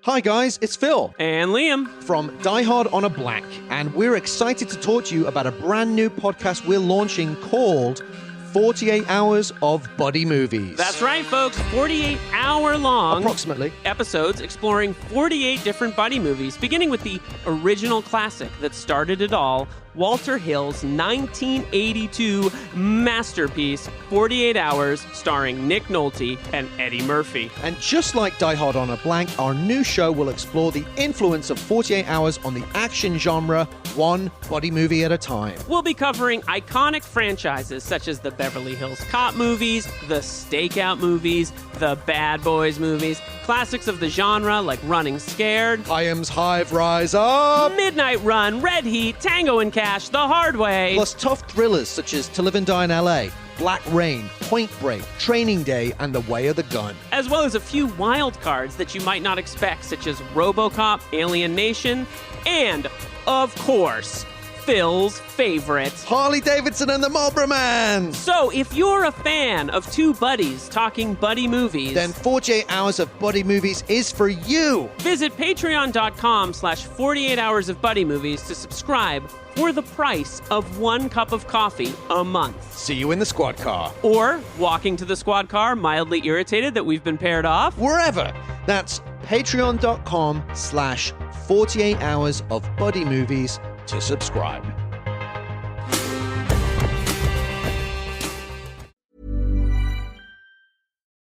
Hi guys, it's Phil. And Liam. From Die Hard on a Blank, and we're excited to talk to you about a brand new podcast we're launching called 48 Hours of Buddy Movies. That's right, folks. 48-hour-long approximately episodes exploring 48 different buddy movies, beginning with the original classic that started it all, Walter Hill's 1982 masterpiece, 48 Hours, starring Nick Nolte and Eddie Murphy. And just like Die Hard on a Blank, our new show will explore the influence of 48 Hours on the action genre, one buddy movie at a time. We'll be covering iconic franchises such as the Beverly Hills Cop movies, the Stakeout movies, the Bad Boys movies, classics of the genre like Running Scared, Hyams Hive Rise Up, Midnight Run, Red Heat, Tango and Cash, The Hard Way, plus tough thrillers such as To Live and Die in LA, Black Rain, Point Break, Training Day, and The Way of the Gun. As well as a few wild cards that you might not expect, such as RoboCop, Alien Nation, and, of course, Phil's favorite, Harley Davidson and the Marlboro Man. So if you're a fan of two buddies talking buddy movies, then 48 Hours of Buddy Movies is for you. Visit patreon.com/48 Hours of Buddy Movies to subscribe for the price of 1 cup of coffee a month. See you in the squad car. Or walking to the squad car, mildly irritated that we've been paired off. Wherever. That's patreon.com/48 Hours of Buddy Movies to subscribe.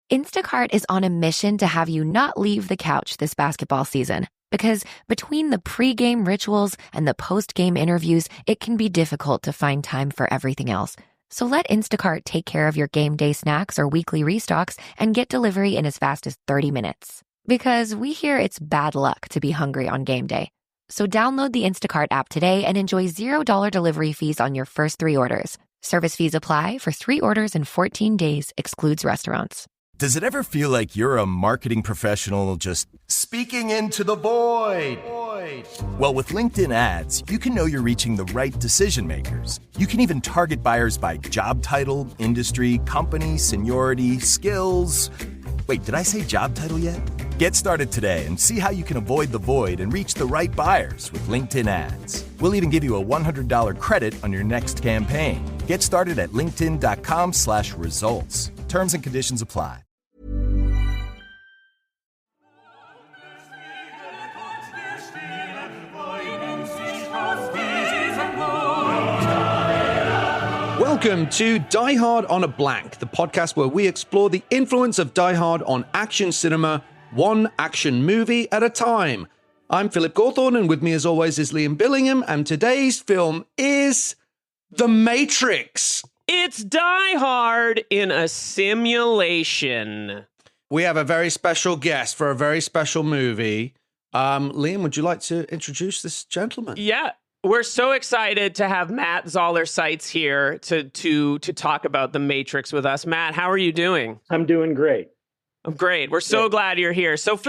Instacart is on a mission to have you not leave the couch this basketball season. Because between the pregame rituals and the postgame interviews, it can be difficult to find time for everything else. So let Instacart take care of your game day snacks or weekly restocks and get delivery in as fast as 30 minutes. Because we hear it's bad luck to be hungry on game day. So download the Instacart app today and enjoy $0 delivery fees on your first 3 orders. Service fees apply for 3 orders in 14 days, excludes restaurants. Does it ever feel like you're a marketing professional just speaking into the void? Well, with LinkedIn ads, you can know you're reaching the right decision makers. You can even target buyers by job title, industry, company, seniority, skills. Wait, did I say job title yet? Get started today and see how you can avoid the void and reach the right buyers with LinkedIn ads. We'll even give you a $100 credit on your next campaign. Get started at linkedin.com/results. Terms and conditions apply. Welcome to Die Hard on a Blank, the podcast where we explore the influence of Die Hard on action cinema, one action movie at a time. I'm Philip Gawthorne, and with me as always is Liam Billingham, and today's film is The Matrix. It's Die Hard in a simulation. We have a very special guest for a very special movie. Liam, would you like to introduce this gentleman? Yeah. We're so excited to have Matt Zoller Seitz here to talk about The Matrix with us. Matt, how are you doing? I'm doing great. I'm great. We're so glad you're here. So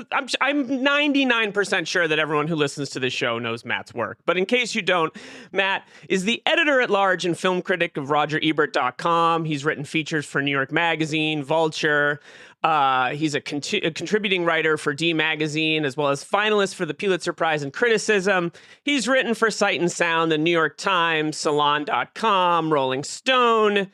I'm 99% sure that everyone who listens to this show knows Matt's work. But in case you don't, Matt is the editor-at-large and film critic of RogerEbert.com. He's written features for New York Magazine, Vulture. He's a contributing writer for D Magazine, as well as finalist for the Pulitzer Prize in Criticism. He's written for Sight and Sound, the New York Times, Salon.com, Rolling Stone.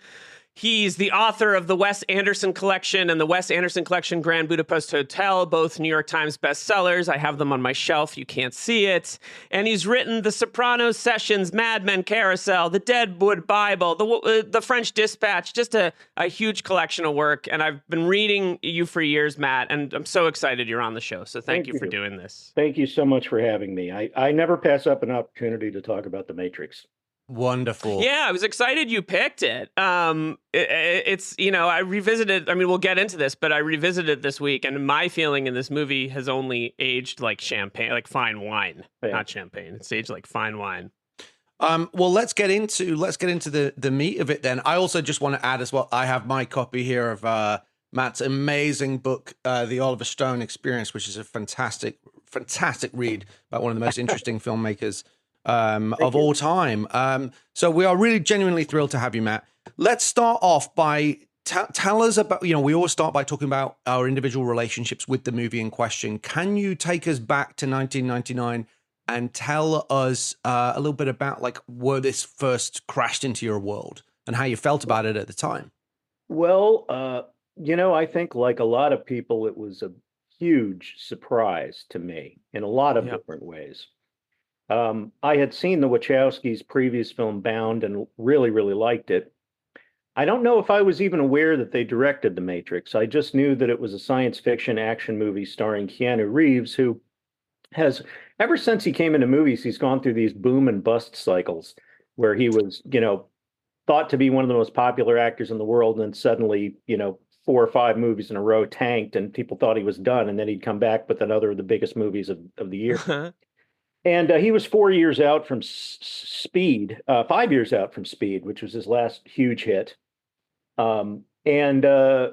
He's the author of the Wes Anderson Collection and the Wes Anderson Collection Grand Budapest Hotel, both New York Times bestsellers. I have them on my shelf. You can't see it. And he's written The Sopranos Sessions, Mad Men Carousel, The Deadwood Bible, the French Dispatch, just a huge collection of work. And I've been reading you for years, Matt, and I'm so excited you're on the show. So thank you for doing this. Thank you so much for having me. I never pass up an opportunity to talk about The Matrix. Wonderful. Yeah, I was excited you picked it. It's, I revisited, we'll get into this, but I revisited this week, and my feeling in this movie has only aged like champagne, like fine wine, not champagne. It's aged like fine wine. Well, let's get into the meat of it then. I also just want to add as well, I have my copy here of Matt's amazing book, The Oliver Stone Experience, which is a fantastic read about one of the most interesting filmmakers of all time. So we are really genuinely thrilled to have you, Matt. Let's start off by Tell us about, we always start by talking about our individual relationships with the movie in question. Can you take us back to 1999 and tell us a little bit about where this first crashed into your world and how you felt about it at the time? Well, I think like a lot of people, it was a huge surprise to me in a lot of different ways. I had seen the Wachowskis' previous film Bound and really, really liked it. I don't know if I was even aware that they directed The Matrix. I just knew that it was a science fiction action movie starring Keanu Reeves, who has, ever since he came into movies, he's gone through these boom and bust cycles where he was, thought to be one of the most popular actors in the world, and then suddenly, 4 or 5 movies in a row tanked, and people thought he was done, and then he'd come back with another of the biggest movies of the year. And he was 4 years out from Speed, 5 years out from Speed, which was his last huge hit. So I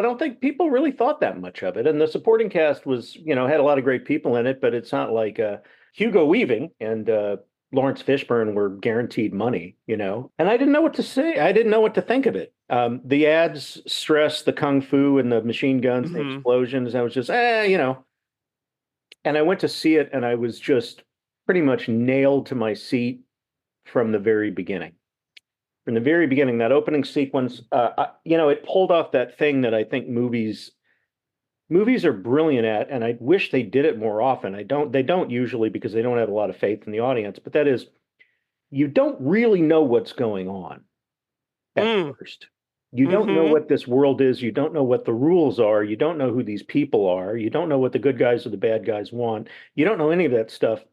don't think people really thought that much of it. And the supporting cast was, had a lot of great people in it, but it's not like Hugo Weaving and Laurence Fishburne were guaranteed money, And I didn't know what to say. I didn't know what to think of it. The ads stressed the kung fu and the machine guns, and the explosions. I was just, And I went to see it, and I was just pretty much nailed to my seat from the very beginning. From the very beginning, that opening sequence, it pulled off that thing that I think movies are brilliant at, and I wish they did it more often. They don't usually, because they don't have a lot of faith in the audience, but that is, you don't really know what's going on at first. You don't know what this world is. You don't know what the rules are. You don't know who these people are. You don't know what the good guys or the bad guys want. You don't know any of that stuff.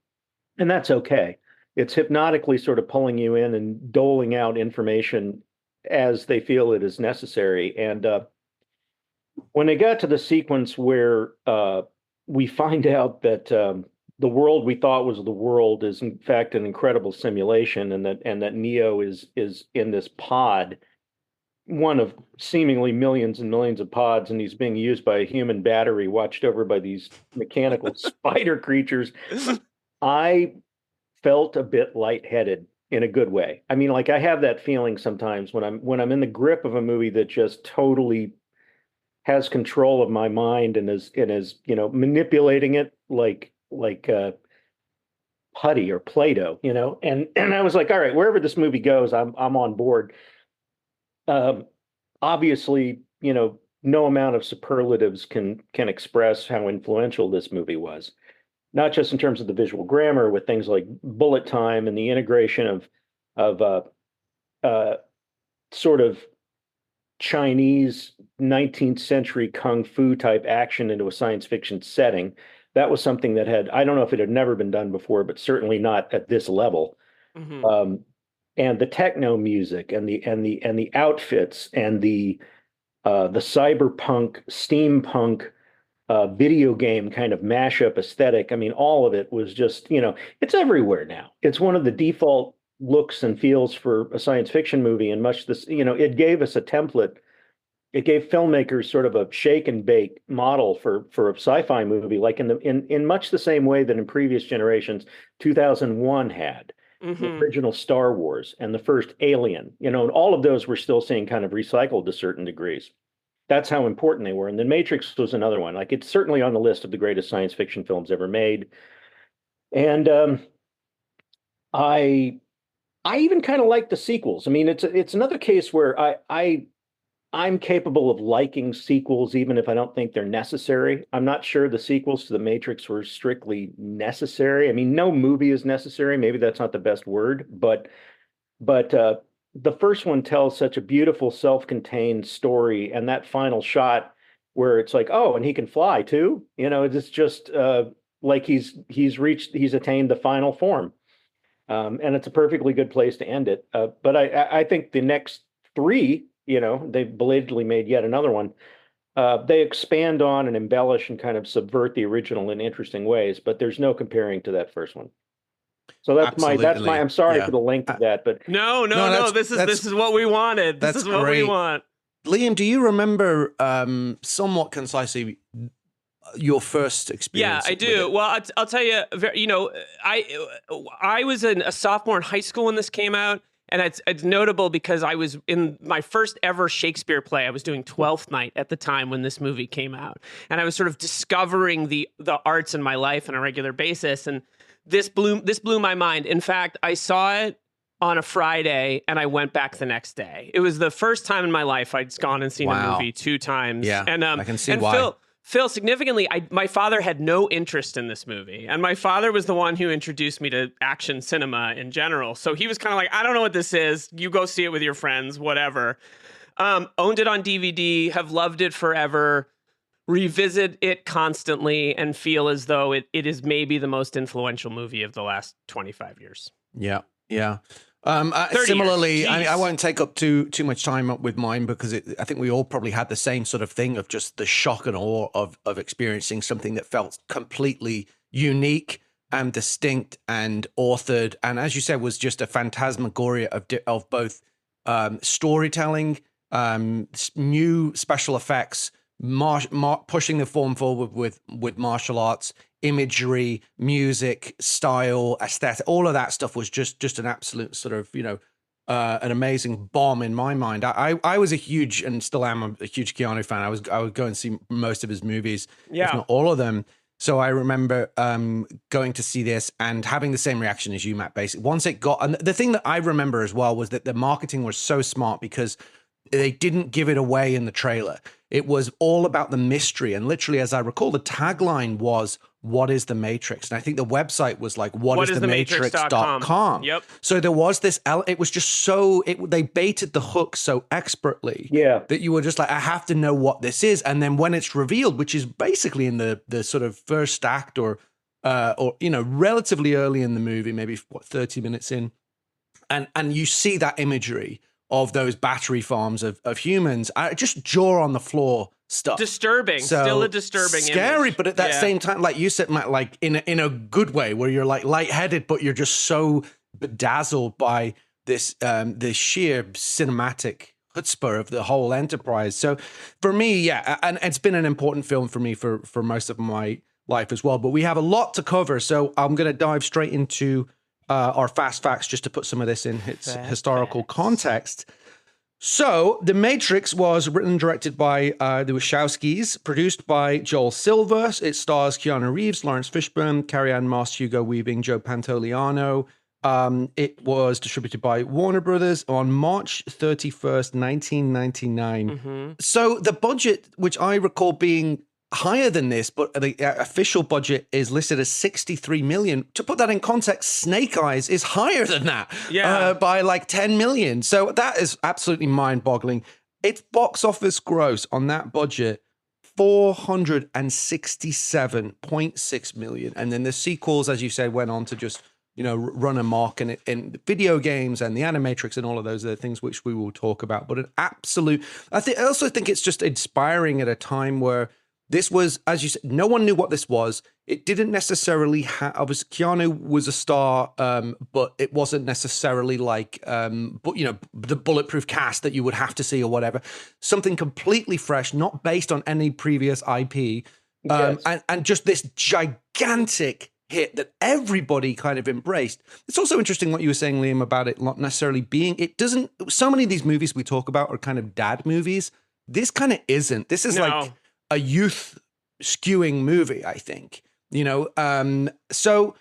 And that's okay. It's hypnotically sort of pulling you in and doling out information as they feel it is necessary. And when they got to the sequence where we find out that the world we thought was the world is in fact an incredible simulation, and that Neo is in this pod, one of seemingly millions and millions of pods, and he's being used by a human battery watched over by these mechanical spider creatures, I felt a bit lightheaded in a good way. I mean, I have that feeling sometimes when I'm in the grip of a movie that just totally has control of my mind and is manipulating it like putty or Plato, and I was like, all right, wherever this movie goes, I'm on board. Obviously, no amount of superlatives can express how influential this movie was, not just in terms of the visual grammar with things like bullet time and the integration of sort of Chinese 19th century kung fu type action into a science fiction setting. That was something that I don't know if it had never been done before, but certainly not at this level. And the techno music and the outfits and the cyberpunk, steampunk video game kind of mashup aesthetic. I mean, all of it was just, it's everywhere now. It's one of the default looks and feels for a science fiction movie, and much this, it gave us a template. It gave filmmakers sort of a shake and bake model for a sci-fi movie, like in much the same way that in previous generations, 2001 had. The original Star Wars and the first Alien, and all of those we're still seeing kind of recycled to certain degrees. That's how important they were. And The Matrix was another one. It's certainly on the list of the greatest science fiction films ever made. And I even kind of like the sequels. I mean, it's another case where I'm capable of liking sequels even if I don't think they're necessary. I'm not sure the sequels to The Matrix were strictly necessary. I mean, no movie is necessary. Maybe that's not the best word, but the first one tells such a beautiful self-contained story, and that final shot where it's like, oh, and he can fly too. It's just like he's attained the final form, and it's a perfectly good place to end it. But I think the next 3. They belatedly made yet another one. They expand on and embellish and kind of subvert the original in interesting ways, but there's no comparing to that first one. So that's my. I'm sorry for the length of that, but no. This is what we wanted. This is what we want. Liam, do you remember somewhat concisely your first experience? Yeah, I do. Well, I'll tell you. I was a sophomore in high school when this came out. And it's notable because I was in my first ever Shakespeare play. I was doing Twelfth Night at the time when this movie came out. And I was sort of discovering the arts in my life on a regular basis. And this blew my mind. In fact, I saw it on a Friday and I went back the next day. It was the first time in my life I'd gone and seen a movie 2 times. Yeah, and I can see why. Phil, significantly, my father had no interest in this movie. And my father was the one who introduced me to action cinema in general. So he was kind of like, I don't know what this is. You go see it with your friends, whatever. Owned it on DVD, have loved it forever, revisit it constantly, and feel as though it is maybe the most influential movie of the last 25 years. Yeah, yeah. Similarly, I won't take up too much time up with mine because I think we all probably had the same sort of thing of just the shock and awe of experiencing something that felt completely unique and distinct and authored, and as you said, was just a phantasmagoria of both storytelling, new special effects, pushing the form forward with martial arts, imagery, music, style, aesthetic, all of that stuff was just an absolute sort of, an amazing bomb in my mind. I was a huge, and still am a huge Keanu fan. I would go and see most of his movies, if not all of them. So I remember going to see this and having the same reaction as you, Matt, basically. Once it got, and the thing that I remember as well was that the marketing was so smart because they didn't give it away in the trailer. It was all about the mystery. And literally, as I recall, the tagline was, "What is the Matrix?" And I think the website was like, whatisthematrix.com. Yep. So there was this, it was just so, they baited the hook so expertly that you were just like, I have to know what this is. And then when it's revealed, which is basically in the sort of first act or relatively early in the movie, maybe 30 minutes in, and you see that imagery of those battery farms of humans, just jaw on the floor stuff. Disturbing, so still a disturbing scary, image. but at that same time, like you said, Matt, like in a good way, where you're like lightheaded, but you're just so bedazzled by this sheer cinematic chutzpah of the whole enterprise. So for me, and it's been an important film for me for most of my life as well. But we have a lot to cover, so I'm going to dive straight into our fast facts just to put some of this in its historical context. So, The Matrix was written and directed by the Wachowskis, produced by Joel Silver. It stars Keanu Reeves, Laurence Fishburne, Carrie-Anne Moss, Hugo Weaving, Joe Pantoliano. It was distributed by Warner Brothers on March 31st, 1999. Mm-hmm. So, the budget, which I recall being higher than this, but the official budget is listed as $63 million. To put that in context, Snake Eyes is higher than that by like $10 million. So that is absolutely mind-boggling. Its box office gross on that budget, $467.6 million. And then the sequels, as you said, went on to just, run amok in video games and the Animatrix and all of those other things, which we will talk about. But an absolute, I also think it's just inspiring at a time where this was, as you said, no one knew what this was. It didn't necessarily have, obviously, Keanu was a star, but it wasn't necessarily like, the bulletproof cast that you would have to see or whatever. Something completely fresh, not based on any previous IP, and just this gigantic hit that everybody kind of embraced. It's also interesting what you were saying, Liam, about it not necessarily being, so many of these movies we talk about are kind of dad movies. This kind of isn't. This is like a youth skewing movie, I think, so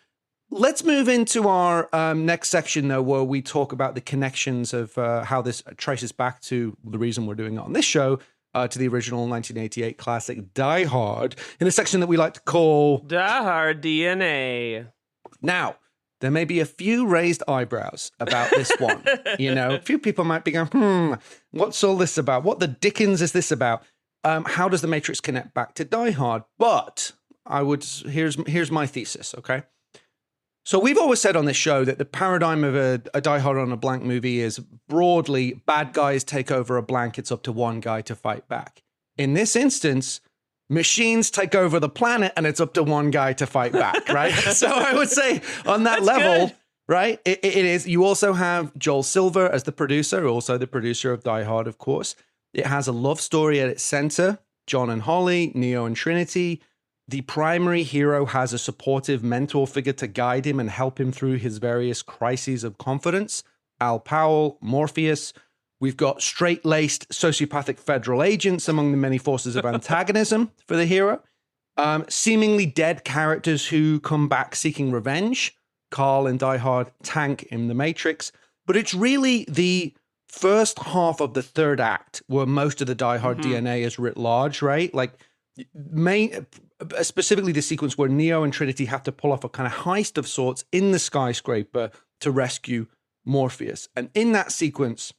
let's move into our next section, though, where we talk about the connections of how this traces back to the reason we're doing it on this show, to the original 1988 classic Die Hard, in a section that we like to call Die Hard DNA. Now, there may be a few raised eyebrows about this one. A few people might be going, what's all this about? What the dickens is this about? How does the Matrix connect back to Die Hard? But here's my thesis, okay? So we've always said on this show that the paradigm of a Die Hard on a blank movie is broadly bad guys take over a blank, it's up to one guy to fight back. In this instance, machines take over the planet and it's up to one guy to fight back, right? So I would say on that level, good. Right, it is. You also have Joel Silver as the producer, also the producer of Die Hard, of course. It has a love story at its center, John and Holly, Neo and Trinity. The primary hero has a supportive mentor figure to guide him and help him through his various crises of confidence. Al Powell, Morpheus. We've got straight-laced sociopathic federal agents among the many forces of antagonism for the hero. Seemingly dead characters who come back seeking revenge. Carl in Die Hard, Tank in The Matrix. But it's really the first half of the third act where most of the Die Hard DNA is writ large, right? Like, specifically the sequence where Neo and Trinity have to pull off a kind of heist of sorts in the skyscraper to rescue Morpheus. And in that sequence,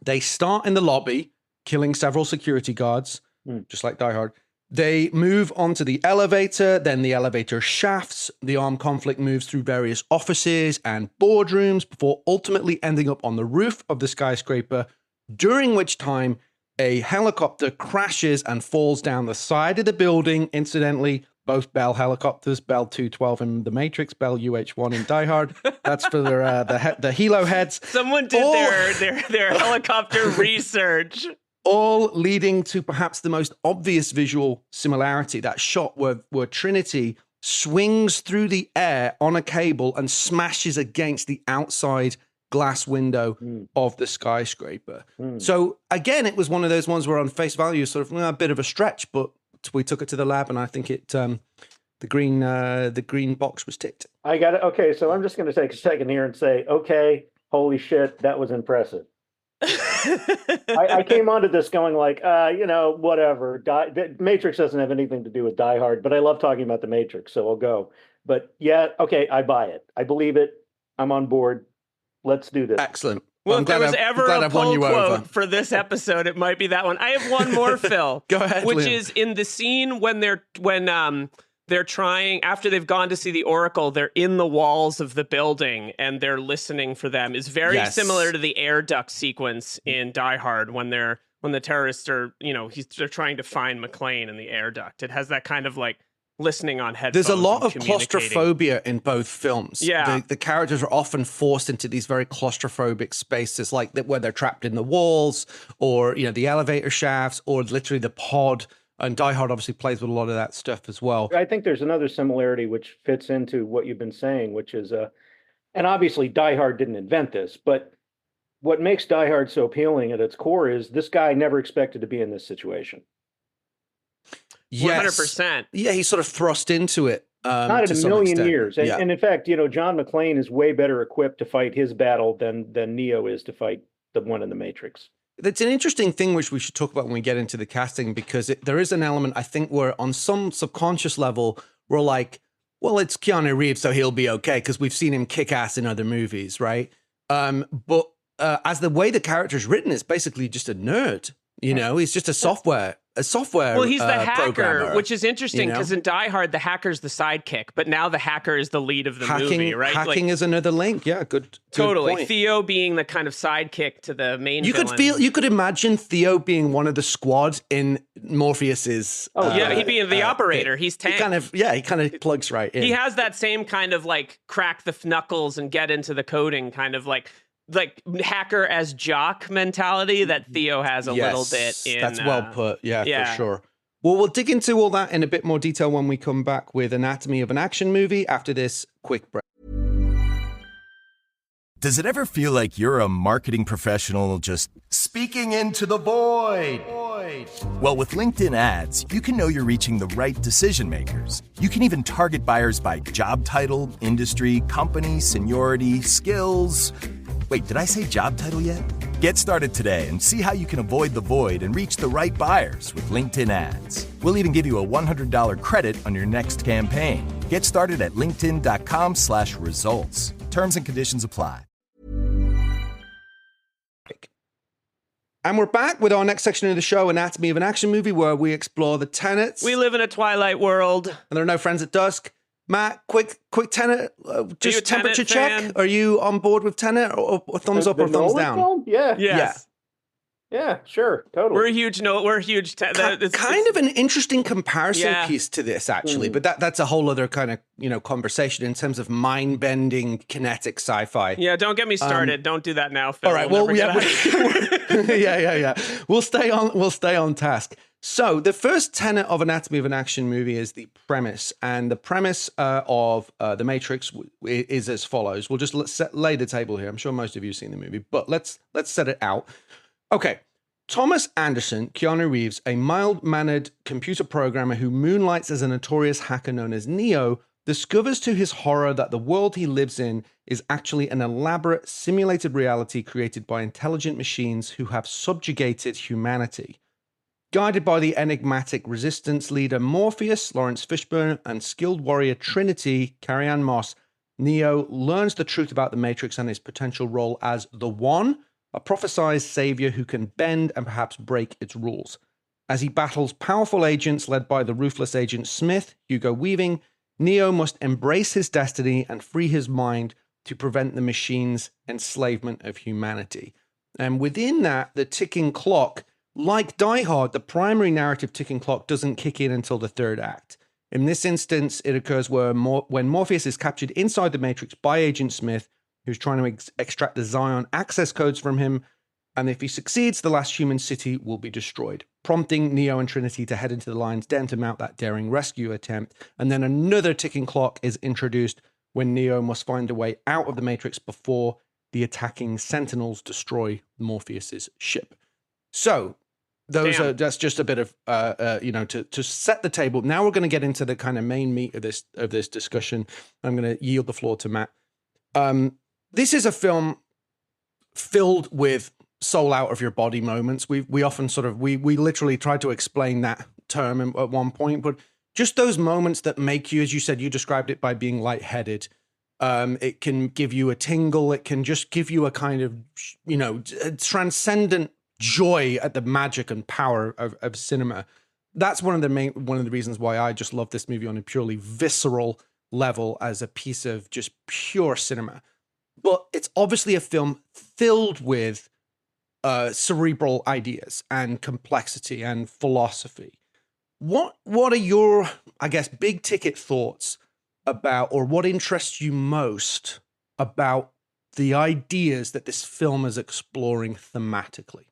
they start in the lobby, killing several security guards, just like Die Hard. They move onto the elevator, then the elevator shafts. The armed conflict moves through various offices and boardrooms before ultimately ending up on the roof of the skyscraper, during which time a helicopter crashes and falls down the side of the building. Incidentally, both Bell helicopters, Bell 212 in The Matrix, Bell UH-1 in Die Hard. That's for the helo heads. Someone did their helicopter research. All leading to perhaps the most obvious visual similarity, that shot where Trinity swings through the air on a cable and smashes against the outside glass window of the skyscraper. So again, it was one of those ones where on face value, sort of a bit of a stretch, but we took it to the lab and I think it the green box was ticked. I got it. Okay, so I'm just going to take a second here and say, okay, holy shit, that was impressive. I came onto this going like, whatever. Matrix doesn't have anything to do with Die Hard, but I love talking about the Matrix, so I'll go. But yeah, okay, I buy it. I believe it. I'm on board. Let's do this. Excellent. Well, if there was ever a pull quote for this episode, it might be that one. I have one more, Phil. Go ahead, which Liam. is in the scene when they're trying, after they've gone to see the Oracle, they're in the walls of the building and they're listening for them. Is very similar to the air duct sequence in Die Hard when the terrorists are, they're trying to find McClane in the air duct. It has that kind of like listening on headphones. There's a lot of claustrophobia in both films. Yeah. The characters are often forced into these very claustrophobic spaces, like where they're trapped in the walls or, the elevator shafts or literally the pod. And Die Hard obviously plays with a lot of that stuff as well. I think there's another similarity which fits into what you've been saying, which is, and obviously Die Hard didn't invent this, but what makes Die Hard so appealing at its core is this guy never expected to be in this situation. Yes. 100%. Yeah, he's sort of thrust into it. Not in a million years. And in fact, John McClane is way better equipped to fight his battle than Neo is to fight the one in the Matrix. That's an interesting thing which we should talk about when we get into the casting, because there is an element, I think, where on some subconscious level, we're like, well, it's Keanu Reeves, so he'll be okay, because we've seen him kick ass in other movies, right? But as the way the character's written, is basically just a nerd. He's just a software. Well, he's the hacker, programmer, which is interesting because in Die Hard, the hacker's the sidekick, but now the hacker is the lead of the movie, right? Hacking is another link. Yeah, good. Totally. Point. Theo being the kind of sidekick to the main villain. You could imagine Theo being one of the squad in Morpheus's. He'd be the operator. He's Tank. He kind of plugs right in. He has that same kind of like crack the knuckles and get into the coding kind of like hacker as jock mentality that Theo has a little bit in. That's well put. Yeah, for sure. Well, we'll dig into all that in a bit more detail when we come back with Anatomy of an Action Movie after this quick break. Does it ever feel like you're a marketing professional just speaking into the void? Well, with LinkedIn ads, you can know you're reaching the right decision makers. You can even target buyers by job title, industry, company, seniority, skills. Wait, did I say job title yet? Get started today and see how you can avoid the void and reach the right buyers with LinkedIn ads. We'll even give you a $100 credit on your next campaign. Get started at linkedin.com/results. Terms and conditions apply. And we're back with our next section of the show, Anatomy of an Action Movie, where we explore the tenets. We live in a twilight world. And there are no friends at dusk. Matt, quick tenet, just temperature Tenet check. Are you on board with Tenet or thumbs up or thumbs down? Film? Yeah. Yes. Yeah, sure. Totally. We're huge. It's kind of an interesting comparison piece to this, actually. But that's a whole other kind of, conversation in terms of mind-bending kinetic sci-fi. Yeah, don't get me started. Don't do that now, Phil. All right. We'll stay on task. So the first tenet of Anatomy of an Action movie is the premise. And the premise of The Matrix is as follows. We'll just lay the table here. I'm sure most of you have seen the movie, but let's set it out. Okay. Thomas Anderson, Keanu Reeves, a mild-mannered computer programmer who moonlights as a notorious hacker known as Neo, discovers to his horror that the world he lives in is actually an elaborate simulated reality created by intelligent machines who have subjugated humanity. Guided by the enigmatic resistance leader Morpheus, Laurence Fishburne, and skilled warrior Trinity, Carrie-Anne Moss, Neo learns the truth about the Matrix and his potential role as the One, a prophesied savior who can bend and perhaps break its rules. As he battles powerful agents led by the ruthless agent Smith, Hugo Weaving, Neo must embrace his destiny and free his mind to prevent the machine's enslavement of humanity. And within that, the ticking clock, like Die Hard, the primary narrative ticking clock doesn't kick in until the third act. In this instance, it occurs when Morpheus is captured inside the Matrix by Agent Smith, who's trying to extract the Zion access codes from him, and if he succeeds, the last human city will be destroyed, prompting Neo and Trinity to head into the Lion's Den to mount that daring rescue attempt. And then another ticking clock is introduced when Neo must find a way out of the Matrix before the attacking Sentinels destroy Morpheus's ship. So that's just a bit of to set the table. Now we're going to get into the kind of main meat of this discussion. I'm going to yield the floor to Matt. This is a film filled with soul out of your body moments. We often we literally try to explain that term at one point, but just those moments that make you, as you said, you described it by being lightheaded. It can give you a tingle. It can just give you a kind of, a transcendent joy at the magic and power of cinema. That's one of the reasons why I just love this movie on a purely visceral level as a piece of just pure cinema. But it's obviously a film filled with cerebral ideas and complexity and philosophy. What are your, I guess, big ticket thoughts about, or what interests you most about the ideas that this film is exploring thematically?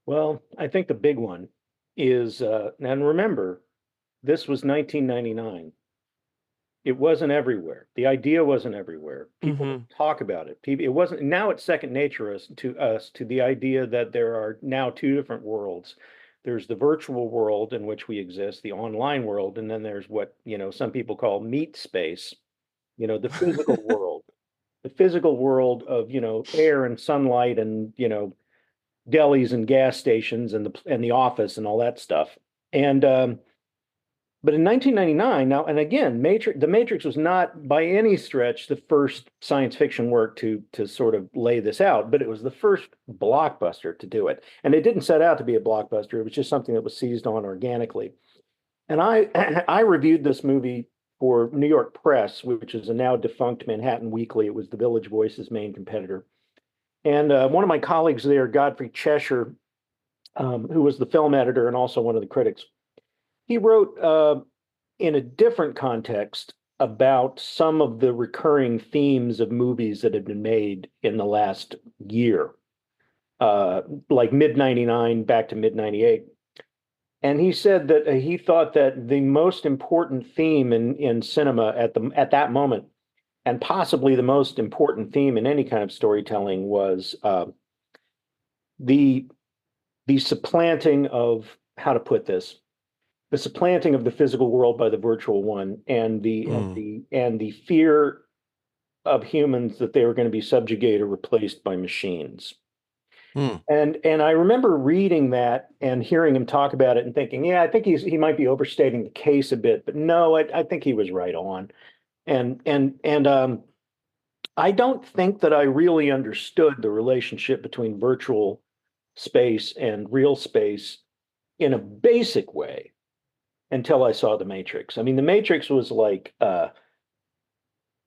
Well, I think the big one is, and remember, this was 1999. It wasn't everywhere. The idea wasn't everywhere. People talk about it. It wasn't. Now it's second nature to the idea that there are now two different worlds. There's the virtual world in which we exist, the online world, and then there's what some people call meat space. The physical world, the physical world of air and sunlight and delis and gas stations and the office and all that stuff. And but in 1999, now, and again, The Matrix was not by any stretch the first science fiction work to sort of lay this out, but it was the first blockbuster to do it. And it didn't set out to be a blockbuster. It was just something that was seized on organically. And I reviewed this movie for New York Press, which is a now defunct Manhattan Weekly. It was the Village Voice's main competitor. And one of my colleagues there, Godfrey Cheshire, who was the film editor and also one of the critics, he wrote in a different context about some of the recurring themes of movies that had been made in the last year, like mid-99 back to mid-98. And he said that he thought that the most important theme in cinema at that moment, and possibly the most important theme in any kind of storytelling, was the supplanting of, how to put this, the supplanting of the physical world by the virtual one, and the fear of humans that they were going to be subjugated or replaced by machines. And I remember reading that and hearing him talk about it and thinking, yeah, I think he might be overstating the case a bit, but no, I think he was right on. And I don't think that I really understood the relationship between virtual space and real space in a basic way until I saw The Matrix. I mean, The Matrix was like,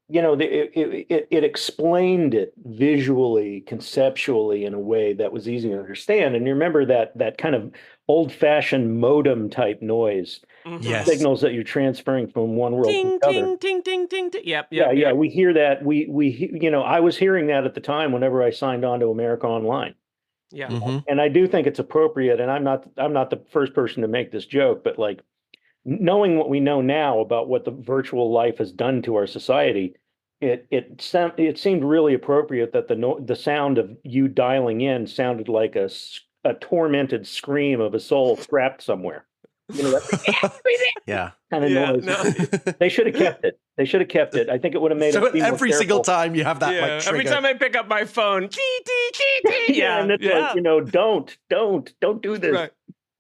it explained it visually, conceptually in a way that was easy to understand. And you remember that kind of old-fashioned modem type noise, Yes. signals that you're transferring from one world to the other. Ting, ting, ting, ting. Yep. Yeah. We hear that. I was hearing that at the time whenever I signed on to America Online. Yeah. And I do think it's appropriate, and I'm not the first person to make this joke, but like knowing what we know now about what the virtual life has done to our society, it seemed really appropriate that the sound of you dialing in sounded like a tormented scream of a soul trapped somewhere. You know, Yeah. kind of noise. No. They should have kept it. They should have kept it. I think it would have made So it seem more every single careful. time you have that like trigger. Every time I pick up my phone, And it's like, you know, don't do this. Right.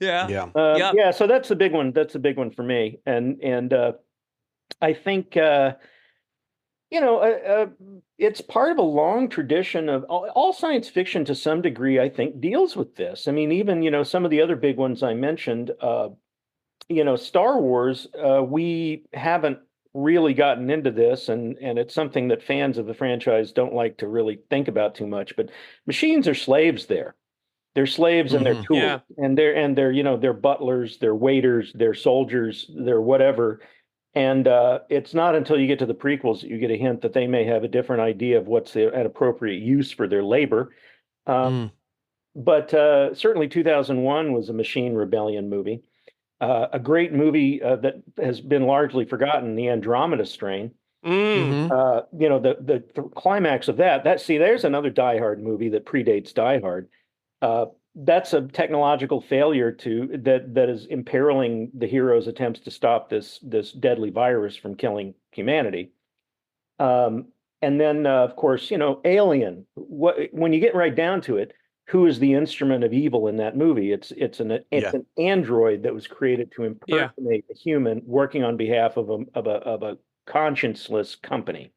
Yeah. Yeah. Yeah, so that's the big one. That's the big one for me. And I think it's part of a long tradition of all science fiction to some degree, I think, deals with this. I mean, even, some of the other big ones I mentioned, Star Wars, we haven't really gotten into this, and it's something that fans of the franchise don't like to really think about too much, but machines are slaves there. They're slaves and they're tools, and they're butlers, they're waiters, they're soldiers, they're whatever. And it's not until you get to the prequels that you get a hint that they may have a different idea of what's an appropriate use for their labor. But certainly 2001 was a machine rebellion movie. A great movie that has been largely forgotten, The Andromeda Strain. The climax of there's another Die Hard movie that predates Die Hard. That's a technological failure that is imperiling the hero's attempts to stop this deadly virus from killing humanity. And then, of course, Alien. When you get right down to it, who is the instrument of evil in that movie? It's an android that was created to impersonate a human working on behalf of a conscienceless company.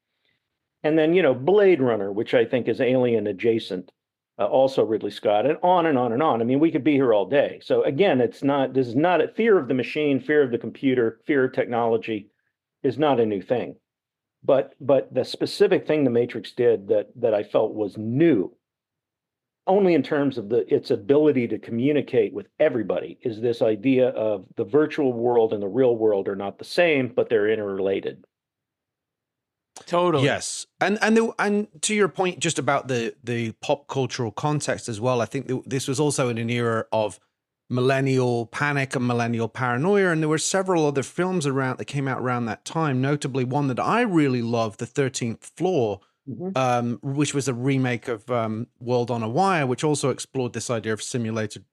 And then, Blade Runner, which I think is Alien adjacent. Also Ridley Scott, and on and on and on. I mean, we could be here all day. So again, this is not a fear of the machine, fear of the computer, fear of technology is not a new thing. But the specific thing the Matrix did that I felt was new, only in terms of its ability to communicate with everybody, is this idea of the virtual world and the real world are not the same, but they're interrelated. Totally. Yes, and to your point, just about the pop cultural context as well. I think this was also in an era of millennial panic and millennial paranoia, and there were several other films that came out around that time. Notably, one that I really loved, The 13th Floor, which was a remake of World on a Wire, which also explored this idea of simulated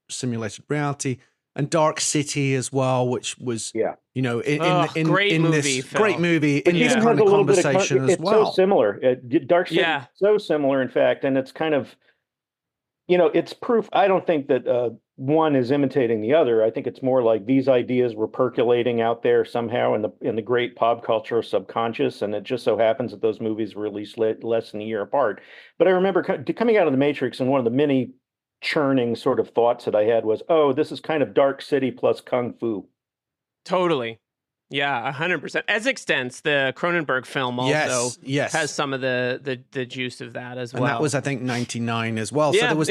reality. And Dark City as well, which was, great movie, in this kind of conversation as well. It's so similar. Dark City is so similar, in fact, and it's kind of, it's proof. I don't think that one is imitating the other. I think it's more like these ideas were percolating out there somehow in the great pop culture subconscious, and it just so happens that those movies were released less than a year apart. But I remember coming out of the Matrix, and one of the many churning sort of thoughts that I had was, this is kind of Dark City plus Kung Fu. Totally. Yeah, 100%. As Extents, the Cronenberg film, also has some of the juice of that as well. And that was, I think, 99 as well. Yeah, so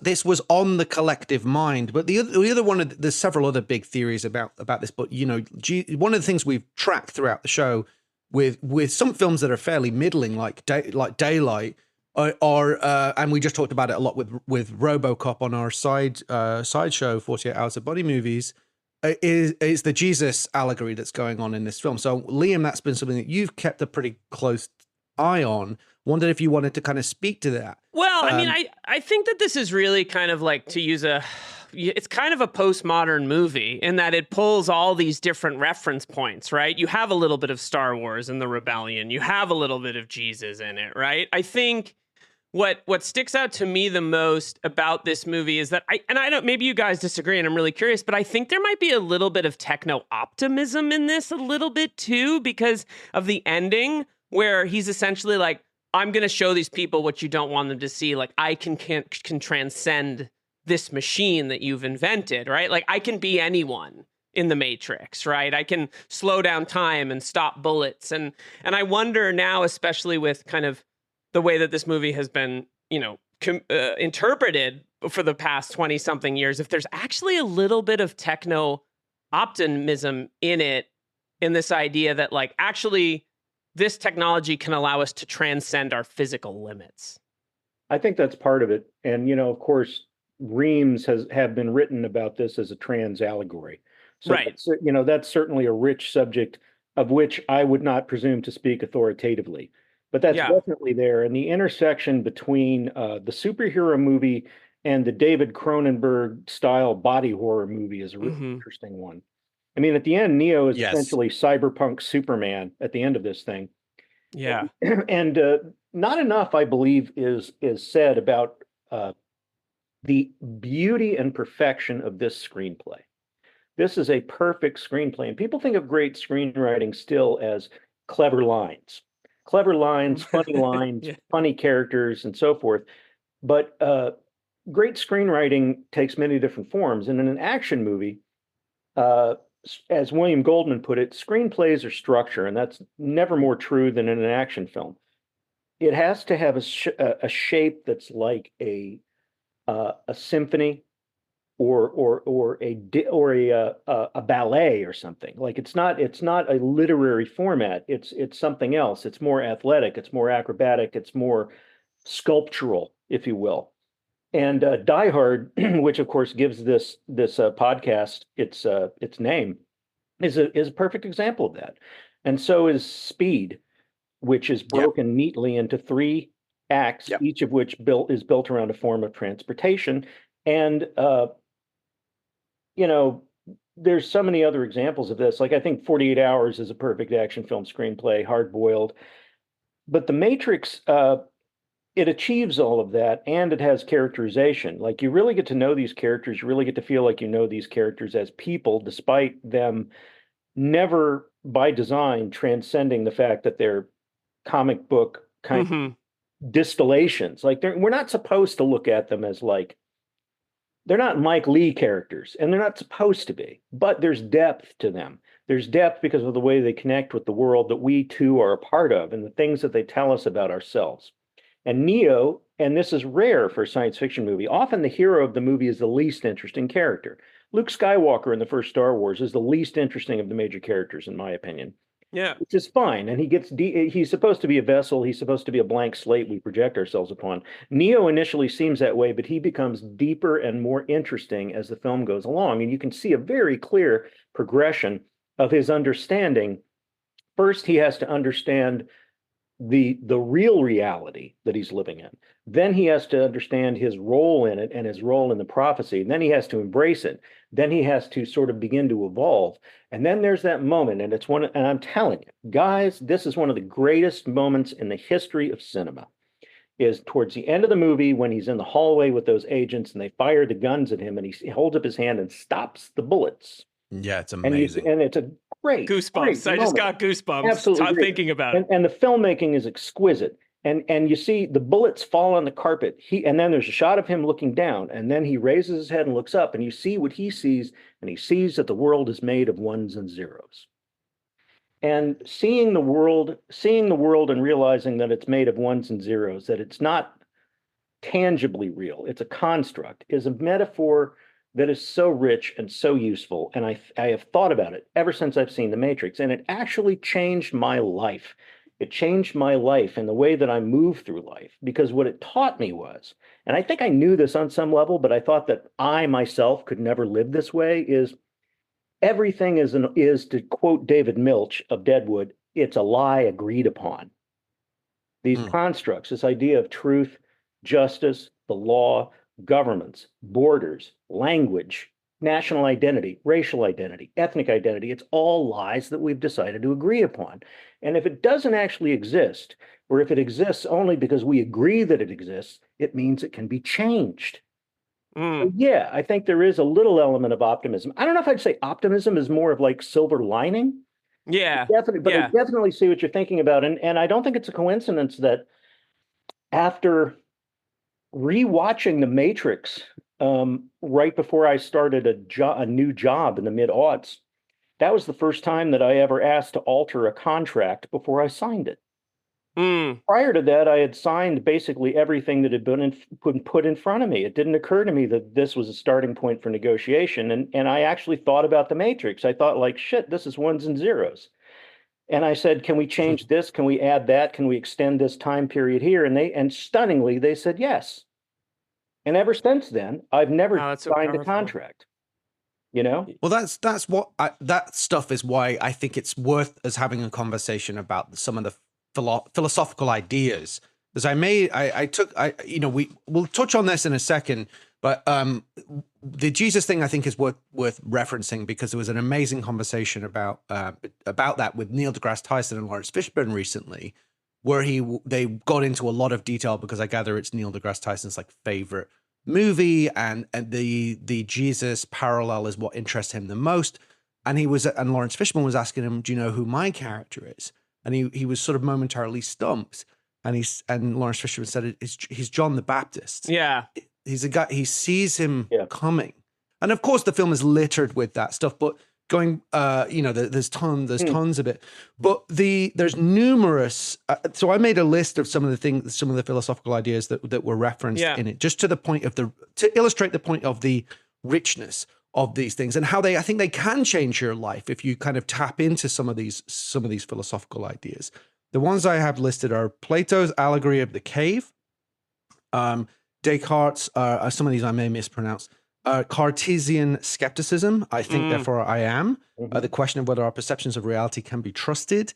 this was on the collective mind. But the other one, there's several other big theories about this. But one of the things we've tracked throughout the show with some films that are fairly middling, like Daylight. And we just talked about it a lot with RoboCop on our side show, 48 Hours of Body Movies, is the Jesus allegory that's going on in this film. So, Liam, that's been something that you've kept a pretty close eye on. Wondered if you wanted to kind of speak to that. Well, I mean, I think that this is really kind of like, it's kind of a postmodern movie in that it pulls all these different reference points, right? You have a little bit of Star Wars in the Rebellion. You have a little bit of Jesus in it, right? I think what sticks out to me the most about this movie is that I don't, maybe you guys disagree and I'm really curious, but I think there might be a little bit of techno optimism in this a little bit too, because of the ending where he's essentially like, I'm going to show these people what you don't want them to see. Like I can transcend this machine that you've invented, right? Like I can be anyone in the Matrix, right? I can slow down time and stop bullets. And I wonder now, especially with kind of the way that this movie has been, interpreted for the past 20 something years, if there's actually a little bit of techno optimism in it, in this idea that like, actually this technology can allow us to transcend our physical limits. I think that's part of it. And, of course, Reeves have been written about this as a trans allegory. So Right. that's certainly a rich subject of which I would not presume to speak authoritatively. But that's Yeah. definitely there. And the intersection between the superhero movie and the David Cronenberg style body horror movie is a really interesting one. I mean, at the end, Neo is essentially cyberpunk Superman at the end of this thing. Yeah. And not enough, I believe, is said about the beauty and perfection of this screenplay. This is a perfect screenplay. And people think of great screenwriting still as clever lines, funny lines, Yeah. funny characters, and so forth. But great screenwriting takes many different forms. And in an action movie, as William Goldman put it, screenplays are structure, and that's never more true than in an action film. It has to have a shape that's like a symphony or a ballet or something. Like it's not a literary format. It's something else. It's more athletic. It's more acrobatic. It's more sculptural, if you will. And Die Hard, which of course gives this podcast its name, is a perfect example of that. And so is Speed, which is broken neatly into 3 acts, each of which is built around a form of transportation. And there's so many other examples of this. Like I think 48 Hours is a perfect action film screenplay, hard boiled. But The Matrix, it achieves all of that, and it has characterization. Like you really get to know these characters. You really get to feel like you know these characters as people, despite them never by design transcending the fact that they're comic book kind of distillations. Like we're not supposed to look at them as like, they're not Mike Lee characters, and they're not supposed to be, but there's depth to them. There's depth because of the way they connect with the world that we too are a part of, and the things that they tell us about ourselves. And Neo, and this is rare for a science fiction movie, often the hero of the movie is the least interesting character. Luke Skywalker in the first Star Wars is the least interesting of the major characters, in my opinion. Yeah. Which is fine. And he's supposed to be a vessel. He's supposed to be a blank slate we project ourselves upon. Neo initially seems that way, but he becomes deeper and more interesting as the film goes along. And you can see a very clear progression of his understanding. First, he has to understand the real reality that he's living in. Then he has to understand his role in it and his role in the prophecy. And then he has to embrace it. Then he has to sort of begin to evolve. And then there's that moment, and and I'm telling you, guys, this is one of the greatest moments in the history of cinema, is towards the end of the movie when he's in the hallway with those agents and they fire the guns at him and he holds up his hand and stops the bullets. Yeah, it's amazing. And it's a great goosebumps. Great I just got goosebumps. Absolutely Thinking about it. And the filmmaking is exquisite. And you see the bullets fall on the carpet. And then there's a shot of him looking down, and then he raises his head and looks up, and you see what he sees, and he sees that the world is made of ones and zeros. And seeing the world and realizing that it's made of ones and zeros, that it's not tangibly real, it's a construct, is a metaphor that is so rich and so useful. And I have thought about it ever since I've seen The Matrix, and it actually changed my life. It changed my life and the way that I move through life, because what it taught me was, and I think I knew this on some level, but I thought that I myself could never live this way, is everything is, to quote David Milch of Deadwood, it's a lie agreed upon. These constructs, this idea of truth, justice, the law, governments, borders, language, national identity, racial identity, ethnic identity, it's all lies that we've decided to agree upon. And if it doesn't actually exist, or if it exists only because we agree that it exists, it means it can be changed. So yeah, I think there is a little element of optimism. I don't know if I'd say optimism is more of like silver lining. Yeah. Definitely, but I definitely see what you're thinking about. And I don't think it's a coincidence that after rewatching The Matrix right before I started a new job in the mid-aughts, that was the first time that I ever asked to alter a contract before I signed it. Prior to that, I had signed basically everything that had been put in front of me. It didn't occur to me that this was a starting point for negotiation. And I actually thought about The Matrix. I thought like, shit, this is ones and zeros. And I said, can we change this? Can we add that? Can we extend this time period here? And stunningly, they said yes. And ever since then, I've never Wow, that's so signed a powerful. contract. You know? Well, that's what that stuff is why I think it's worth us having a conversation about some of the philosophical ideas. Because we'll touch on this in a second, but the Jesus thing I think is worth referencing because there was an amazing conversation about that with Neil deGrasse Tyson and Laurence Fishburne recently, where they got into a lot of detail because I gather it's Neil deGrasse Tyson's like favorite movie, and the Jesus parallel is what interests him the most. And Laurence Fishburne was asking him, "Do you know who my character is?" And he was sort of momentarily stumped. And Laurence Fishburne said, "He's John the Baptist." Yeah, he's a guy. He sees him coming, and of course the film is littered with that stuff. But going, there's tons of it. But there's numerous. So I made a list of some of the philosophical ideas that were referenced in it, just to the point of to illustrate the point of the richness of these things and how I think they can change your life if you kind of tap into some of these philosophical ideas. The ones I have listed are Plato's allegory of the cave, Descartes, some of these I may mispronounce, Cartesian skepticism, I think, therefore I am, the question of whether our perceptions of reality can be trusted,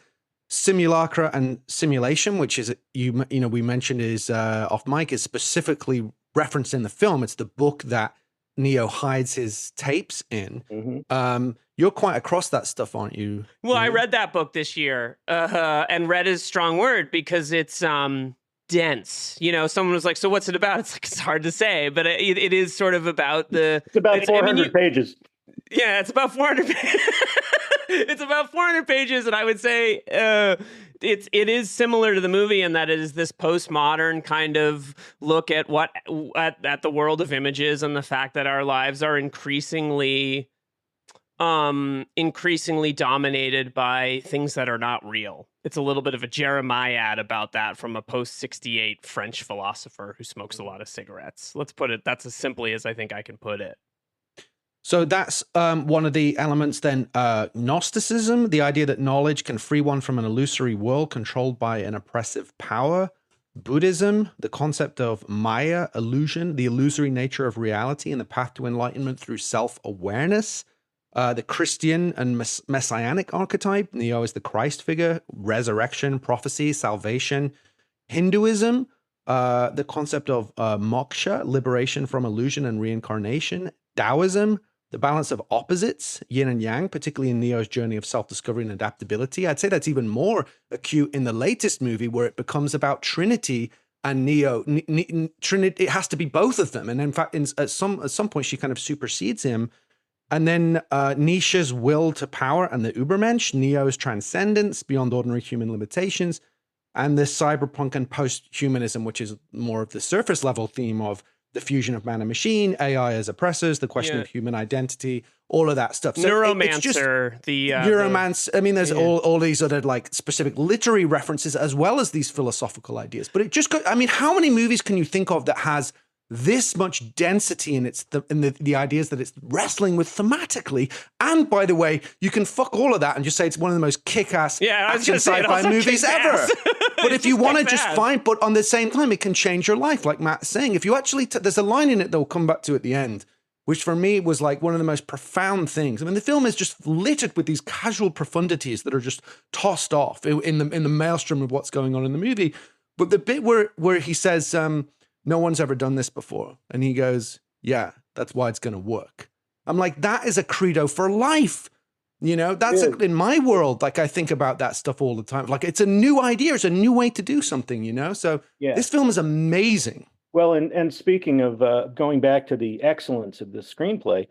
simulacra and simulation, which is, we mentioned is off mic, is specifically referenced in the film. It's the book that Neo hides his tapes in. You're quite across that stuff, aren't you? Well, I read that book this year, and read is a strong word because it's dense. Someone was like, "So what's it about?" It's like, it's hard to say, but it is sort of about the. It's about 400 pages. Yeah, it's about 400 pages. It's about 400 pages, and I would say it is similar to the movie in that it is this postmodern kind of look at at the world of images and the fact that our lives are increasingly dominated by things that are not real. It's a little bit of a Jeremiad about that from a post-68 French philosopher who smokes a lot of cigarettes. Let's put it, that's as simply as I think I can put it. So that's one of the elements then. Gnosticism, the idea that knowledge can free one from an illusory world controlled by an oppressive power. Buddhism, the concept of Maya, illusion, the illusory nature of reality and the path to enlightenment through self-awareness. The Christian and messianic archetype, Neo is the Christ figure, resurrection, prophecy, salvation. Hinduism, the concept of moksha, liberation from illusion and reincarnation. Taoism, the balance of opposites, yin and yang, particularly in Neo's journey of self-discovery and adaptability. I'd say that's even more acute in the latest movie where it becomes about Trinity and Neo. Trinity, it has to be both of them. And in fact, at some point, she kind of supersedes him. And then Nietzsche's will to power and the Übermensch, Neo's transcendence beyond ordinary human limitations, and the cyberpunk and post-humanism, which is more of the surface level theme of the fusion of man and machine, AI as oppressors, the question of human identity, all of that stuff. So Neuromancer, Euromance. I mean, there's all these other like specific literary references as well as these philosophical ideas. But it just how many movies can you think of that has this much density in the ideas that it's wrestling with thematically? And by the way, you can fuck all of that and just say it's one of the most kick-ass action sci-fi movies ever. But if you want to just find, but on the same time, it can change your life, like Matt's saying. If you actually, there's a line in it that we'll come back to at the end, which for me was like one of the most profound things. I mean, the film is just littered with these casual profundities that are just tossed off in the maelstrom of what's going on in the movie. But the bit where he says, no one's ever done this before. And he goes, yeah, that's why it's going to work. I'm like, that is a credo for life. That's in my world. Like I think about that stuff all the time. Like it's a new idea. It's a new way to do something, So this film is amazing. Well, and speaking of going back to the excellence of the screenplay,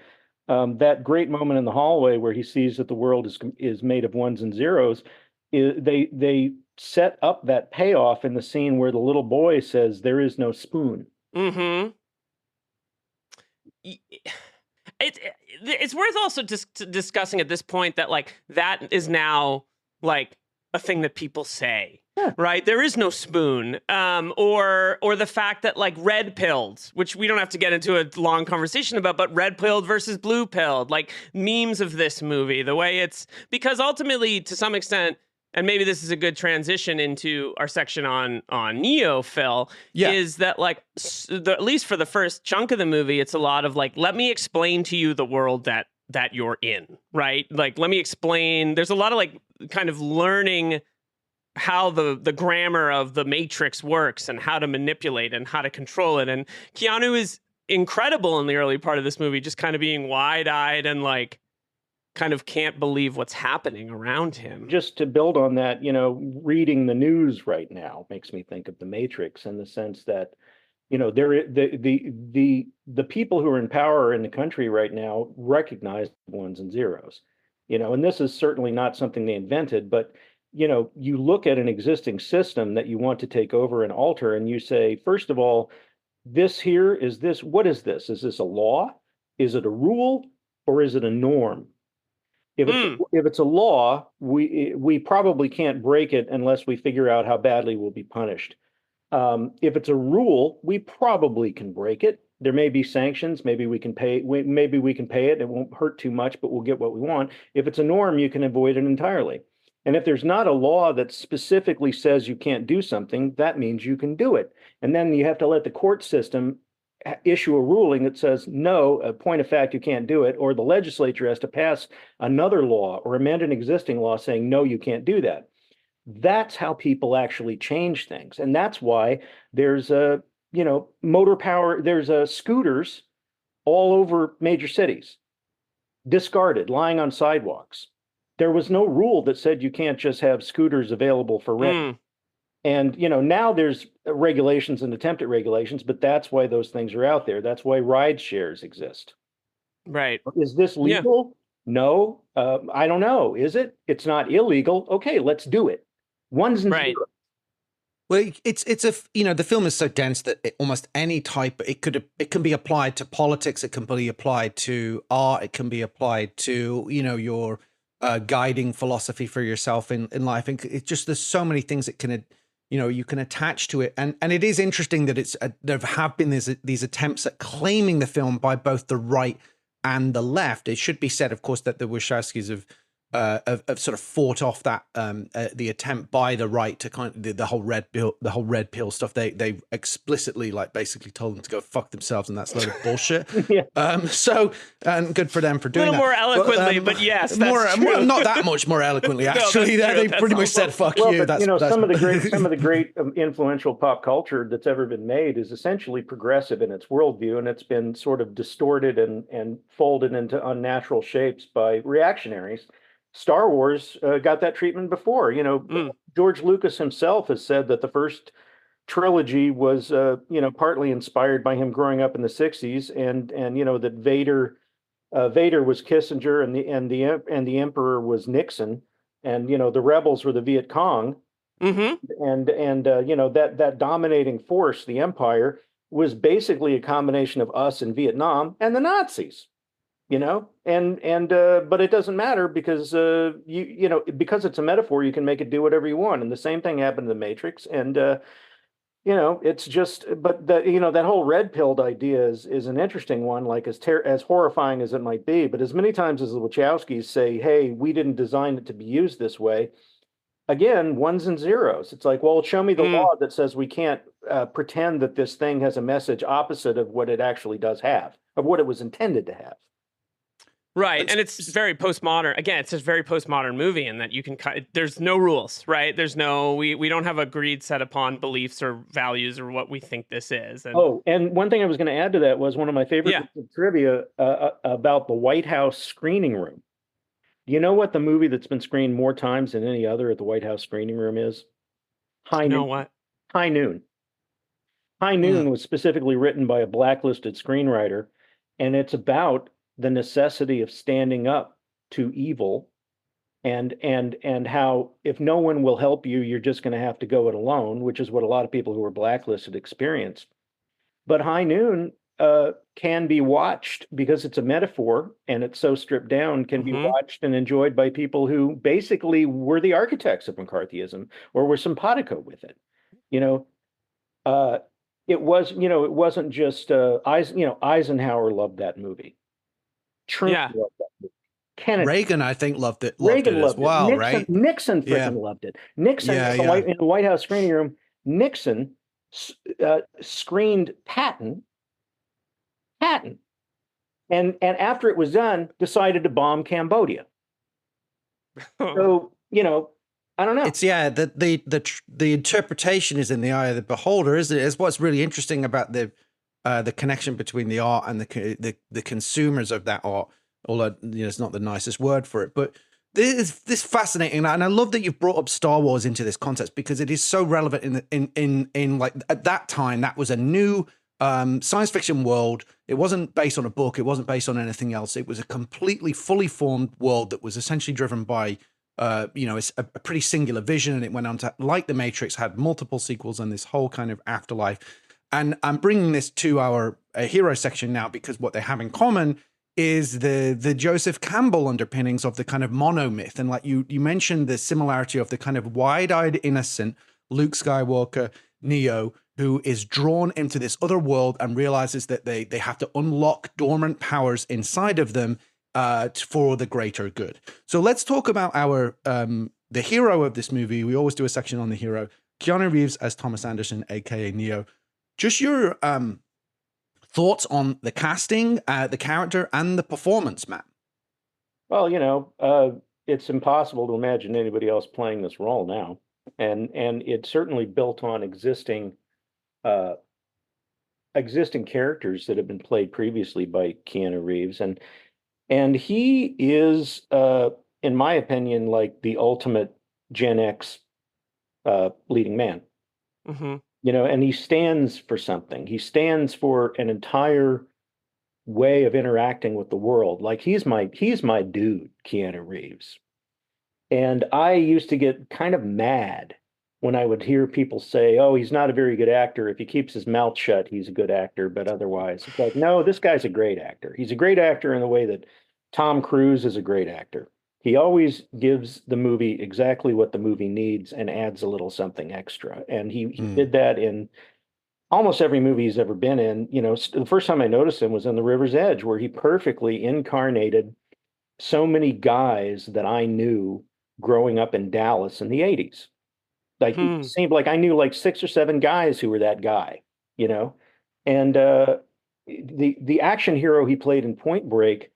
that great moment in the hallway where he sees that the world is made of ones and zeros, they set up that payoff in the scene where the little boy says, "There is no spoon." Mm-hmm. It's worth also discussing at this point that like that is now like a thing that people say, right? There is no spoon, or the fact that like red pilled, which we don't have to get into a long conversation about, but red pilled versus blue pilled, like memes of this movie, the way it's, because ultimately to some extent and maybe this is a good transition into our section on Neo, Phil, Yeah. is that like at least for the first chunk of the movie, it's a lot of like, let me explain to you the world that you're in, right? Like, let me explain. There's a lot of like kind of learning how the grammar of the Matrix works and how to manipulate and how to control it. And Keanu is incredible in the early part of this movie, just kind of being wide-eyed and like kind of can't believe what's happening around him. Just to build on that, reading the news right now makes me think of the Matrix in the sense that, the people who are in power in the country right now recognize ones and zeros, and this is certainly not something they invented, but you look at an existing system that you want to take over and alter, and you say, first of all, what is this? Is this a law? Is it a rule? Or is it a norm? If it's a law, we probably can't break it unless we figure out how badly we'll be punished. If it's a rule, we probably can break it. There may be sanctions. Maybe we can pay. Maybe we can pay it. It won't hurt too much, but we'll get what we want. If it's a norm, you can avoid it entirely. And if there's not a law that specifically says you can't do something, that means you can do it. And then you have to let the court system issue a ruling that says, no, a point of fact, you can't do it, or the legislature has to pass another law or amend an existing law saying, no, you can't do that. That's how people actually change things. And that's why there's motor power, there's scooters all over major cities, discarded, lying on sidewalks. There was no rule that said you can't just have scooters available for rent. And, now there's regulations and attempted regulations, but that's why those things are out there. That's why ride shares exist. Right. Is this legal? Yeah. No. I don't know. Is it? It's not illegal. Okay, let's do it. Ones and zeros. Well, the film is so dense that almost any type, it can be applied to politics. It can be applied to art. It can be applied to, your guiding philosophy for yourself in life. And it's just, there's so many things that can, you can attach to it. And it is interesting that there have been these attempts at claiming the film by both the right and the left. It should be said, of course, that the Wachowskis have sort of fought off that the attempt by the right to kind of the whole red pill stuff. They explicitly basically told them to go fuck themselves, and that's a load of bullshit. Yeah. So and good for them for doing that. A little more eloquently, but yes, that's true. More, not that much more eloquently. Actually, no, they pretty much said fuck you. But, some of the great influential pop culture that's ever been made is essentially progressive in its worldview, and it's been sort of distorted and folded into unnatural shapes by reactionaries. Star Wars got that treatment before. George Lucas himself has said that the first trilogy was, partly inspired by him growing up in the '60s, and that Vader was Kissinger, and the Emperor was Nixon, and the rebels were the Viet Cong, and that dominating force, the Empire, was basically a combination of us in Vietnam and the Nazis. But it doesn't matter because because it's a metaphor, you can make it do whatever you want. And the same thing happened in the Matrix. And it's just, but that whole red pilled idea is an interesting one, like as horrifying as it might be. But as many times as the Wachowskis say, hey, we didn't design it to be used this way. Again, ones and zeros. It's like, well, show me the law that says we can't pretend that this thing has a message opposite of what it actually does have, of what it was intended to have. Right, and it's very postmodern. Again, it's a very postmodern movie in that you can. There's no rules, right? There's no. We don't have a greed set upon beliefs or values or what we think this is. And one thing I was going to add to that was one of my favorite trivia about the White House screening room. You know what the movie that's been screened more times than any other at the White House screening room is? High Noon. What? High Noon. High Noon was specifically written by a blacklisted screenwriter, and it's about the necessity of standing up to evil and how if no one will help you, you're just going to have to go it alone, which is what a lot of people who are blacklisted experience. But High Noon can be watched because it's a metaphor and it's so stripped down, can be watched and enjoyed by people who basically were the architects of McCarthyism or were simpatico with it. It wasn't just Eisenhower loved that movie. Truman loved that movie. Kennedy. Reagan, I think, loved it Reagan as loved well, it. right? Nixon Yeah. freaking loved it. Nixon Yeah, in the White House screening room. Nixon screened Patton, and after it was done, decided to bomb Cambodia. So I don't know. It's the interpretation is in the eye of the beholder, isn't it? It's what's really interesting about the connection between the art and the consumers of that art. Although it's not the nicest word for it, but this fascinating, and I love that you've brought up Star Wars into this context because it is so relevant in like at that time that was a new science fiction world. It wasn't based on a book. It wasn't based on anything else. It was a completely fully formed world that was essentially driven by a pretty singular vision, and it went on to, like the Matrix, had multiple sequels and this whole kind of afterlife. And I'm bringing this to our hero section now because what they have in common is the Joseph Campbell underpinnings of the kind of monomyth. And like you mentioned the similarity of the kind of wide-eyed innocent Luke Skywalker, Neo, who is drawn into this other world and realizes that they have to unlock dormant powers inside of them for the greater good. So let's talk about our the hero of this movie. We always do a section on the hero. Keanu Reeves as Thomas Anderson, aka Neo. Just your thoughts on the casting, the character, and the performance, Matt? Well, it's impossible to imagine anybody else playing this role now, and it's certainly built on existing characters that have been played previously by Keanu Reeves, and he is, in my opinion, like the ultimate Gen X leading man. Mm-hmm. And he stands for something. He stands for an entire way of interacting with the world. Like he's my dude, Keanu Reeves. And I used to get kind of mad when I would hear people say, "Oh, he's not a very good actor. If he keeps his mouth shut, he's a good actor, but otherwise." It's like, no, this guy's a great actor. He's a great actor in the way that Tom Cruise is a great actor. He always gives the movie exactly what the movie needs and adds a little something extra. And he did that in almost every movie he's ever been in. The first time I noticed him was in The River's Edge, where he perfectly incarnated so many guys that I knew growing up in Dallas in the 80s. Like it seemed like I knew like 6 or 7 guys who were that guy, And the action hero he played in Point Break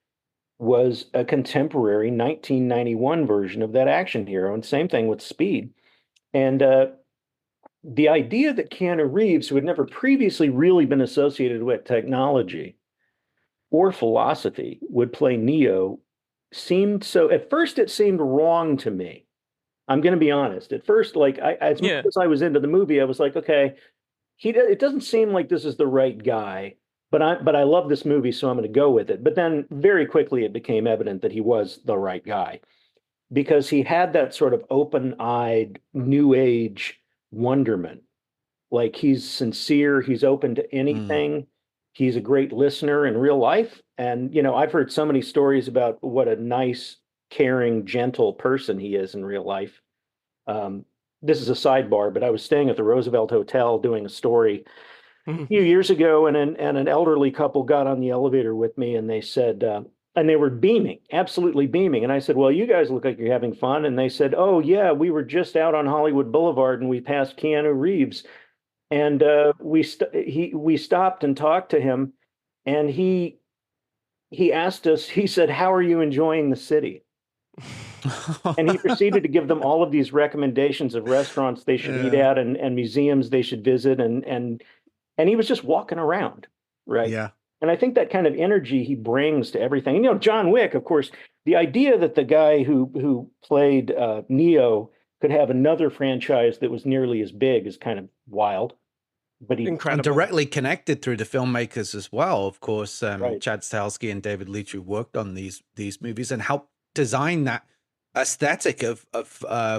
was a contemporary 1991 version of that action hero, and same thing with Speed. And the idea that Keanu Reeves, who had never previously really been associated with technology or philosophy, would play Neo seemed so. At first, it seemed wrong to me. I'm going to be honest. At first, like as much as I was into the movie, I was like, okay, it doesn't seem like this is the right guy. But I love this movie, so I'm going to go with it. But then very quickly it became evident that he was the right guy because he had that sort of open-eyed, new age wonderment. Like he's sincere, he's open to anything. He's a great listener in real life. And, I've heard so many stories about what a nice, caring, gentle person he is in real life. This is a sidebar, but I was staying at the Roosevelt Hotel doing a story a few years ago, and an elderly couple got on the elevator with me, and they said, and they were beaming, absolutely beaming. And I said, "Well, you guys look like you're having fun." And they said, "Oh yeah, we were just out on Hollywood Boulevard, and we passed Keanu Reeves, and we stopped and talked to him, and he asked us. He said, 'How are you enjoying the city?'" And he proceeded to give them all of these recommendations of restaurants they should eat at and museums they should visit, and he was just walking around, right? Yeah. And I think that kind of energy he brings to everything. And, John Wick, of course, the idea that the guy who played Neo could have another franchise that was nearly as big is kind of wild. But incredible. And directly connected through the filmmakers as well, of course. Right. Chad Stahelski and David Leitch, who worked on these movies and helped design that aesthetic of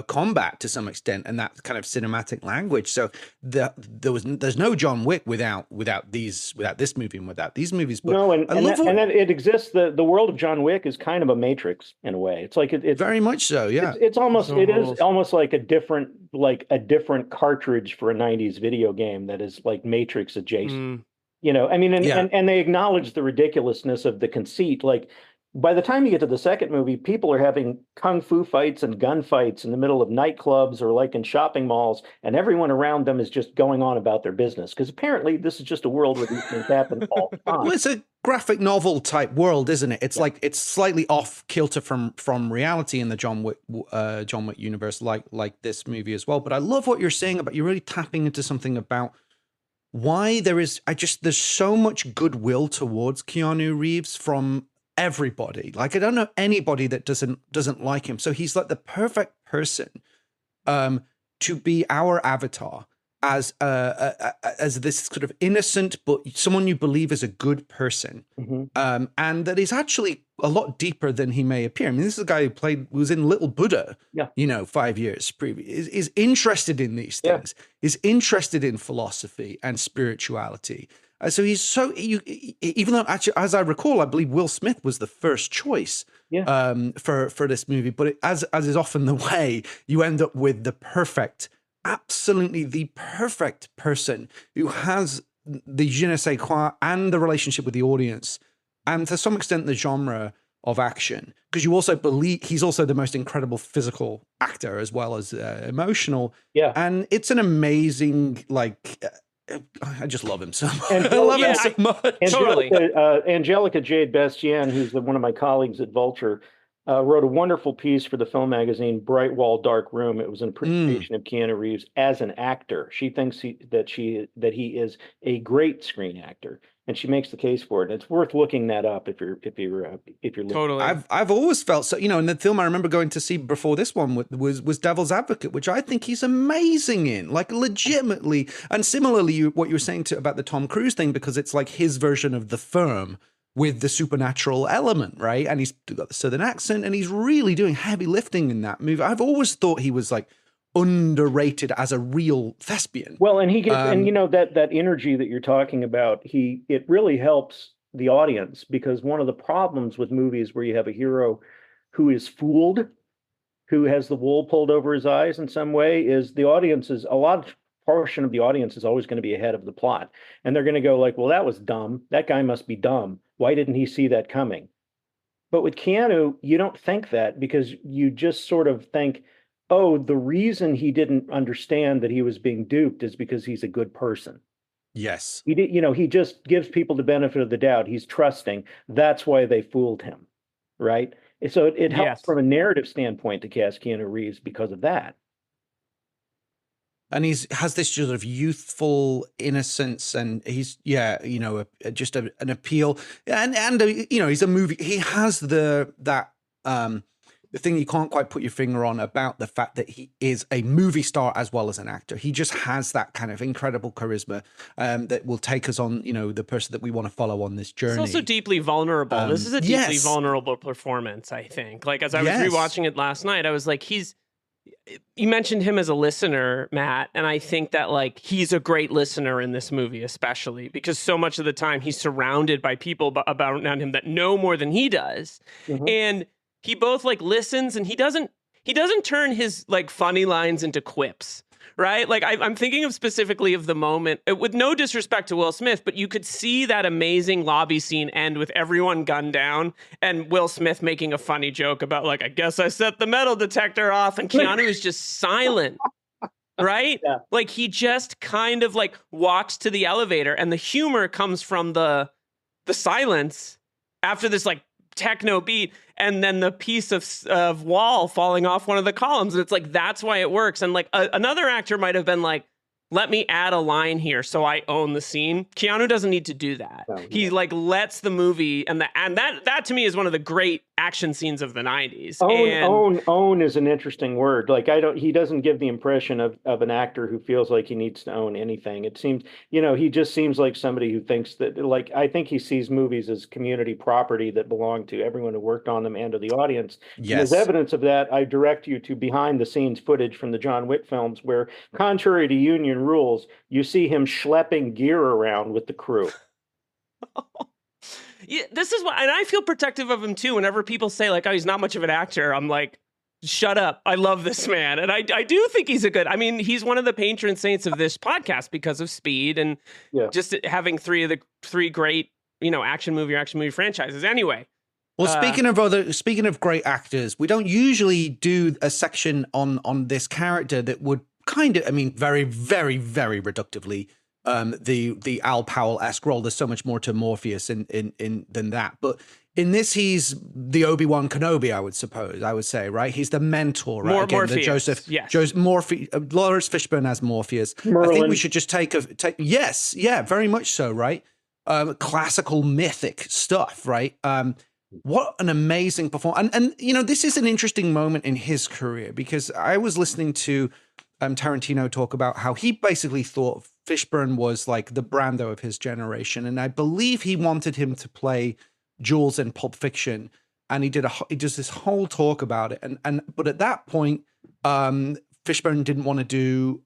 combat to some extent, and that kind of cinematic language. So there's no John Wick without this movie and without these movies. But no, and it exists. The world of John Wick is kind of a Matrix in a way. It's like it's very much so. Yeah, it is almost like a different cartridge for a 90s video game that is like Matrix adjacent. And they acknowledge the ridiculousness of the conceit. Like By the time you get to the second movie, people are having kung fu fights and gunfights in the middle of nightclubs or like in shopping malls, and everyone around them is just going on about their business. Because apparently this is just a world where these things happen all the time. Well, it's a graphic novel type world, isn't it? It's like it's slightly off kilter from reality in the John Wick universe, like this movie as well. But I love what you're saying about you're really tapping into something about why there's so much goodwill towards Keanu Reeves from everybody. Like, I don't know anybody that doesn't like him. So he's like the perfect person to be our avatar as this sort of innocent but someone you believe is a good person, and that is actually a lot deeper than he may appear. I mean, this is a guy who was in Little Buddha, 5 years previous, is interested in these things, is interested in philosophy and spirituality. So he's even though actually, as I recall, I believe Will Smith was the first choice for this movie. But as is often the way, you end up with absolutely the perfect person who has the je ne sais quoi and the relationship with the audience, and to some extent the genre of action. Because you also believe he's also the most incredible physical actor as well as emotional. Yeah, and it's an amazing I just love him so much. I love him so much. Angelica Jade Bastien, who's one of my colleagues at Vulture, wrote a wonderful piece for the film magazine Bright Wall Dark Room. It was an appreciation of Keanu Reeves as an actor. She thinks that he is a great screen actor, and she makes the case for it. And it's worth looking that up if you're looking. Totally. I've always felt so. In the film I remember going to see before this one was Devil's Advocate, which I think he's amazing in, like legitimately. And similarly, what you were saying about the Tom Cruise thing, because it's like his version of The Firm with the supernatural element, right? And he's got the Southern accent, and he's really doing heavy lifting in that movie. I've always thought he was like underrated as a real thespian. Well, and he gets, that energy that you're talking about, it really helps the audience, because one of the problems with movies where you have a hero who is fooled, who has the wool pulled over his eyes in some way, is the audience is a large portion of the audience is always going to be ahead of the plot, and they're going to go like, well, that was dumb. That guy must be dumb. Why didn't he see that coming? But with Keanu, you don't think that, because you just sort of think, oh, the reason he didn't understand that he was being duped is because he's a good person. Yes. He just gives people the benefit of the doubt. He's trusting. That's why they fooled him, right? So it helps from a narrative standpoint to cast Keanu Reeves because of that. And has this sort of youthful innocence, and he's just an appeal, and he's a movie. He has the thing you can't quite put your finger on about the fact that he is a movie star as well as an actor. He just has that kind of incredible charisma that will take us on, the person that we want to follow on this journey. It's also deeply vulnerable. This is a deeply vulnerable performance, I think. Like, as I was rewatching it last night, I was like, you mentioned him as a listener, Matt, and I think that he's a great listener in this movie, especially because so much of the time he's surrounded by people around him that know more than he does. And he both listens, and he doesn't turn his funny lines into quips, right? I'm thinking of specifically of the moment, with no disrespect to Will Smith, but you could see that amazing lobby scene end with everyone gunned down and Will Smith making a funny joke about I guess I set the metal detector off, and Keanu is just silent, right? Yeah. He just kind of walks to the elevator, and the humor comes from the silence after this techno beat, and then the piece of wall falling off one of the columns, and it's that's why it works. And another actor might have been let me add a line here so I own the scene. Keanu doesn't need to do that. No, he lets the movie, and that to me is one of the great action scenes of the 90s. Own is an interesting word. He doesn't give the impression of an actor who feels like he needs to own anything. It seems, he just seems like somebody who thinks that, I think he sees movies as community property that belong to everyone who worked on them and to the audience. Yes. And as evidence of that, I direct you to behind the scenes footage from the John Wick films, where, contrary to union rules, you see him schlepping gear around with the crew. Yeah, this is why, and I feel protective of him too. Whenever people say oh, he's not much of an actor, I'm like, shut up. I love this man. And I do think he's he's one of the patron saints of this podcast because of Speed and just having three great, action movie franchises. Anyway, Well, speaking of great actors, we don't usually do a section on this character that would kind of, I mean, very, very, very reductively, the Al Powell-esque role. There's so much more to Morpheus in than that. But in this, he's the Obi-Wan Kenobi, I would say, right? He's the mentor, right? Morpheus, the Joseph, yes. Laurence Fishburne as Morpheus. Merlin. I think we should just take, yes, yeah, very much so, right? Classical mythic stuff, right? What an amazing performance. And you know, this is an interesting moment in his career, because I was listening to Tarantino talk about how he basically thought Fishburne was like the Brando of his generation. And I believe he wanted him to play Jules in Pulp Fiction. And he does this whole talk about it. But at that point, Fishburne didn't want to do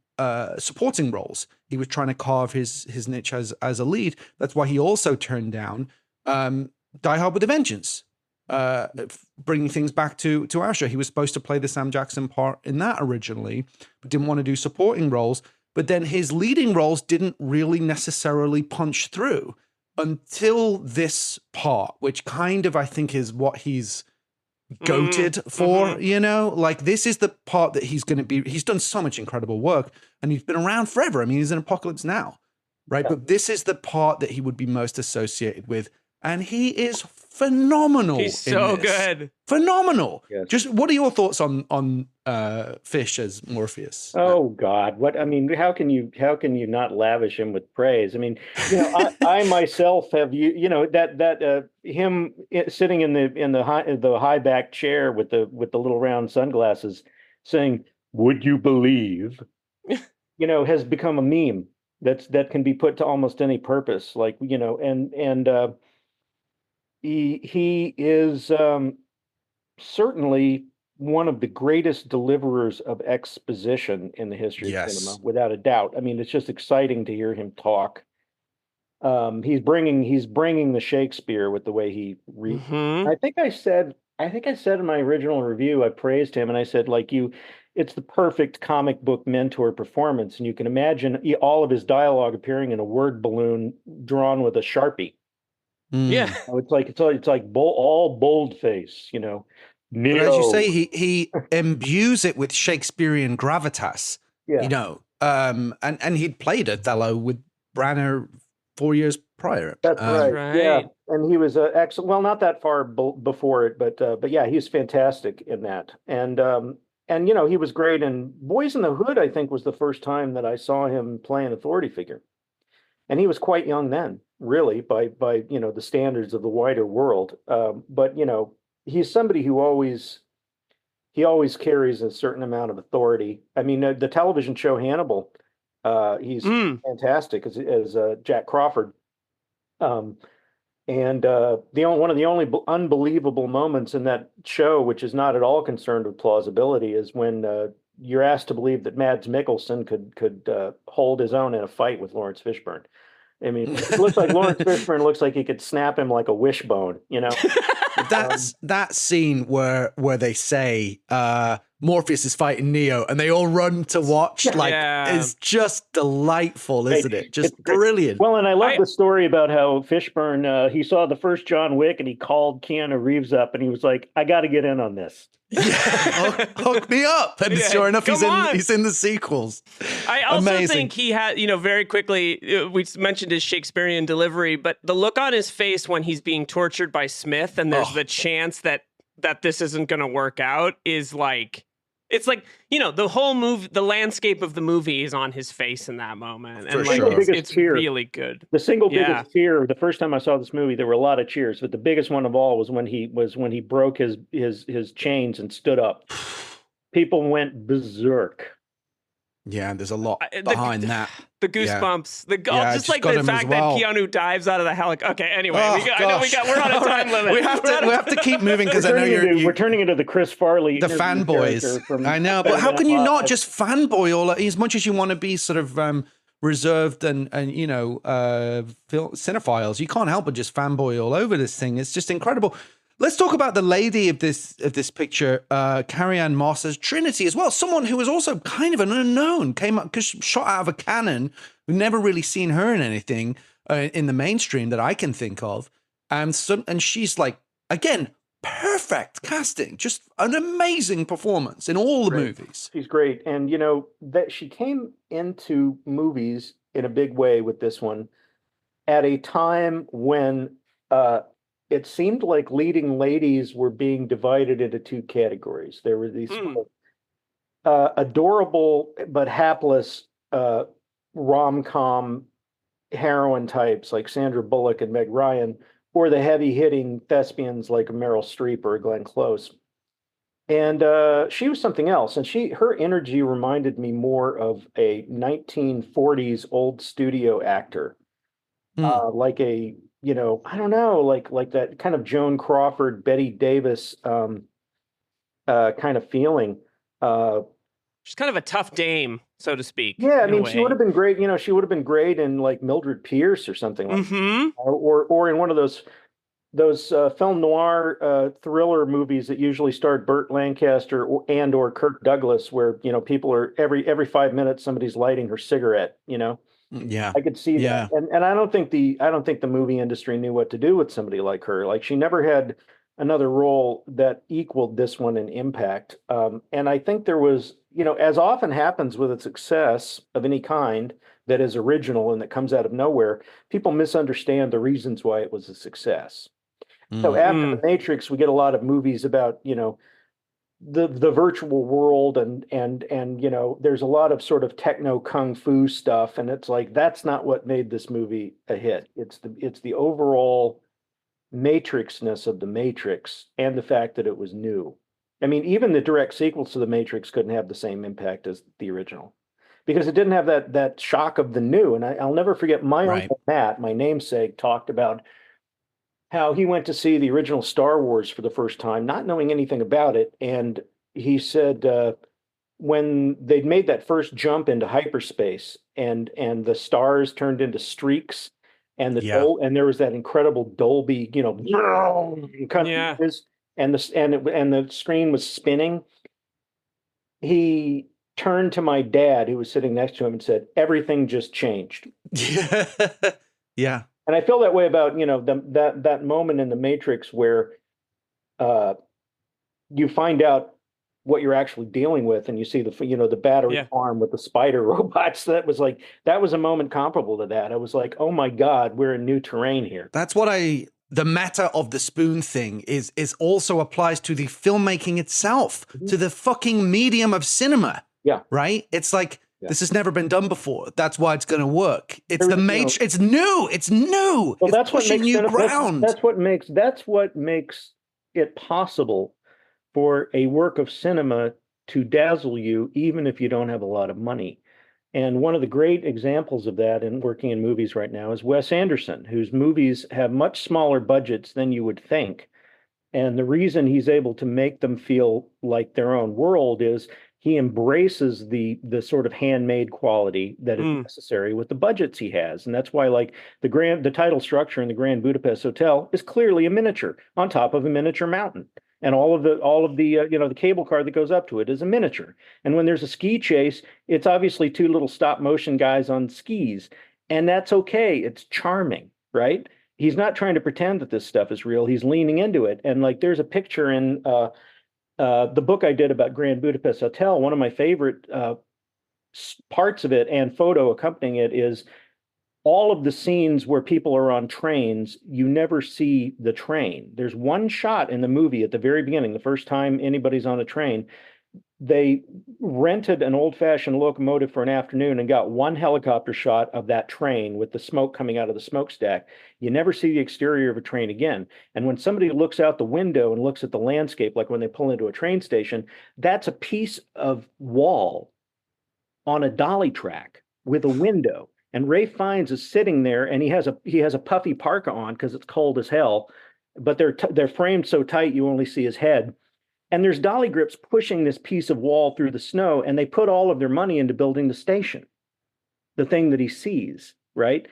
supporting roles. He was trying to carve his niche as a lead. That's why he also turned down Die Hard with a Vengeance, bringing things back to our show. He was supposed to play the Sam Jackson part in that originally, but didn't want to do supporting roles. But then his leading roles didn't really necessarily punch through until this part, which kind of, I think, is what he's goated for, you know? Like, this is the part that he's done so much incredible work, and he's been around forever. I mean, he's in Apocalypse Now, right? Yeah. But this is the part that he would be most associated with. And he is phenomenal. He's so good. Phenomenal. Yes. Just what are your thoughts on Fish as Morpheus? Oh God, what I mean, how can you not lavish him with praise? I mean, you know, I myself have him sitting in the high back chair with the little round sunglasses, saying, "Would you believe?" You know, has become a meme that can be put to almost any purpose. Like, you know, and he is certainly one of the greatest deliverers of exposition in the history of cinema, without a doubt. I mean, it's just exciting to hear him talk. He's bringing the Shakespeare with the way he reads. I think I said in my original review, I praised him, and I said, like, it's the perfect comic book mentor performance, and you can imagine all of his dialogue appearing in a word balloon drawn with a Sharpie. Yeah, it's like all boldface, you know. But as you say, he imbues it with Shakespearean gravitas. Yeah. You know, and he'd played Othello with Branagh 4 years prior. That's right. Yeah, and he was excellent. Well, not that far before it, but yeah, he's fantastic in that. And you know, he was great in Boys in the Hood. I think was the first time that I saw him play an authority figure, and he was quite young then, really, by you know, the standards of the wider world. But you know, he's somebody who always carries a certain amount of authority. I mean, the television show Hannibal, he's fantastic as Jack Crawford. And one of the only unbelievable moments in that show, which is not at all concerned with plausibility, is when you're asked to believe that Mads Mikkelsen could hold his own in a fight with Laurence Fishburne. I mean, it looks like Laurence Fishburne looks like he could snap him like a wishbone, you know? That's that scene where they say Morpheus is fighting Neo and they all run to watch. Like, it's just delightful, isn't it? Just brilliant. Well, and I love the story about how Fishburne, he saw the first John Wick and he called Keanu Reeves up and he was like, I got to get in on this. Yeah, hook me up. And sure enough, he's in the sequels. I also think he had, you know, very quickly, we mentioned his Shakespearean delivery, but the look on his face when he's being tortured by Smith and there's the chance that this isn't going to work out is like, it's like, you know, the whole movie, the landscape of the movie is on his face in that moment. And like, it's really good. The single biggest cheer, the first time I saw this movie, there were a lot of cheers, but the biggest one of all was when he broke his chains and stood up. People went berserk. Yeah, there's a lot behind that. The goosebumps, just like the fact that Keanu dives out of the helicopter. Okay, anyway, we're on a time limit. we have to keep moving because I know we're turning into the Chris Farley, the fanboys. I know, but how can you not just fanboy all as much as you want to be sort of reserved and you know cinephiles? You can't help but just fanboy all over this thing. It's just incredible. Let's talk about the lady of this picture, Carrie-Anne Moss as Trinity as well. Someone who was also kind of an unknown, came up because shot out of a cannon. We've never really seen her in anything in the mainstream that I can think of. And she's like, again, perfect casting, just an amazing performance in all the movies. She's great. And, that she came into movies in a big way with this one at a time when it seemed like leading ladies were being divided into two categories. There were these sort of, adorable but hapless rom-com heroine types like Sandra Bullock and Meg Ryan, or the heavy-hitting thespians like Meryl Streep or Glenn Close. And she was something else. And her energy reminded me more of a 1940s old studio actor, like a, I don't know, like that kind of Joan Crawford, Betty Davis kind of feeling. She's kind of a tough dame, so to speak. Yeah, I mean, she would have been great. She would have been great in like Mildred Pierce or something like that. Or in one of those film noir thriller movies that usually starred Burt Lancaster or Kirk Douglas, where people are every 5 minutes somebody's lighting her cigarette. Yeah, I could see that, and I don't think the movie industry knew what to do with somebody like her. Like, she never had another role that equaled this one in impact. And I think there was, as often happens with a success of any kind that is original and that comes out of nowhere, people misunderstand the reasons why it was a success. So after The Matrix, we get a lot of movies about, the virtual world and there's a lot of sort of techno kung fu stuff. And it's like, that's not what made this movie a hit. It's the overall matrixness of the Matrix and the fact that it was new. I mean, even the direct sequels to the Matrix couldn't have the same impact as the original because it didn't have that shock of the new. And I'll never forget my uncle Matt, my namesake, talked about how he went to see the original Star Wars for the first time, not knowing anything about it. And he said when they'd made that first jump into hyperspace and the stars turned into streaks, and and there was that incredible Dolby, and the screen was spinning. He turned to my dad, who was sitting next to him, and said, "Everything just changed." Yeah. And I feel that way about that moment in the Matrix where you find out what you're actually dealing with, and you see the battery farm with the spider robots. That was a moment comparable to that. I was like, oh my God, we're in new terrain here. That's what the meta of the spoon thing is also applies to the filmmaking itself, to the fucking medium of cinema. Yeah. Right? It's like, this has never been done before. That's why it's going to work. It's it's new. It's new. Well, that's what makes new ground. That's what makes it possible for a work of cinema to dazzle you, even if you don't have a lot of money. And one of the great examples of that in working in movies right now is Wes Anderson, whose movies have much smaller budgets than you would think. And the reason he's able to make them feel like their own world is he embraces the sort of handmade quality that is necessary with the budgets he has. And that's why, like, the title structure in the Grand Budapest Hotel is clearly a miniature on top of a miniature mountain. And all of the the cable car that goes up to it is a miniature. And when there's a ski chase, it's obviously two little stop motion guys on skis. And that's okay. It's charming, right? He's not trying to pretend that this stuff is real. He's leaning into it. And like, there's a picture in the book I did about Grand Budapest Hotel. One of my favorite parts of it and photo accompanying it is all of the scenes where people are on trains. You never see the train. There's one shot in the movie at the very beginning, the first time anybody's on a train. They rented an old-fashioned locomotive for an afternoon and got one helicopter shot of that train with the smoke coming out of the smokestack. You never see the exterior of a train again. And when somebody looks out the window and looks at the landscape, like when they pull into a train station, that's a piece of wall on a dolly track with a window. And Ralph Fiennes is sitting there, and he has a puffy parka on because it's cold as hell, but they're framed so tight you only see his head. And there's dolly grips pushing this piece of wall through the snow, and they put all of their money into building the station, the thing that he sees, right?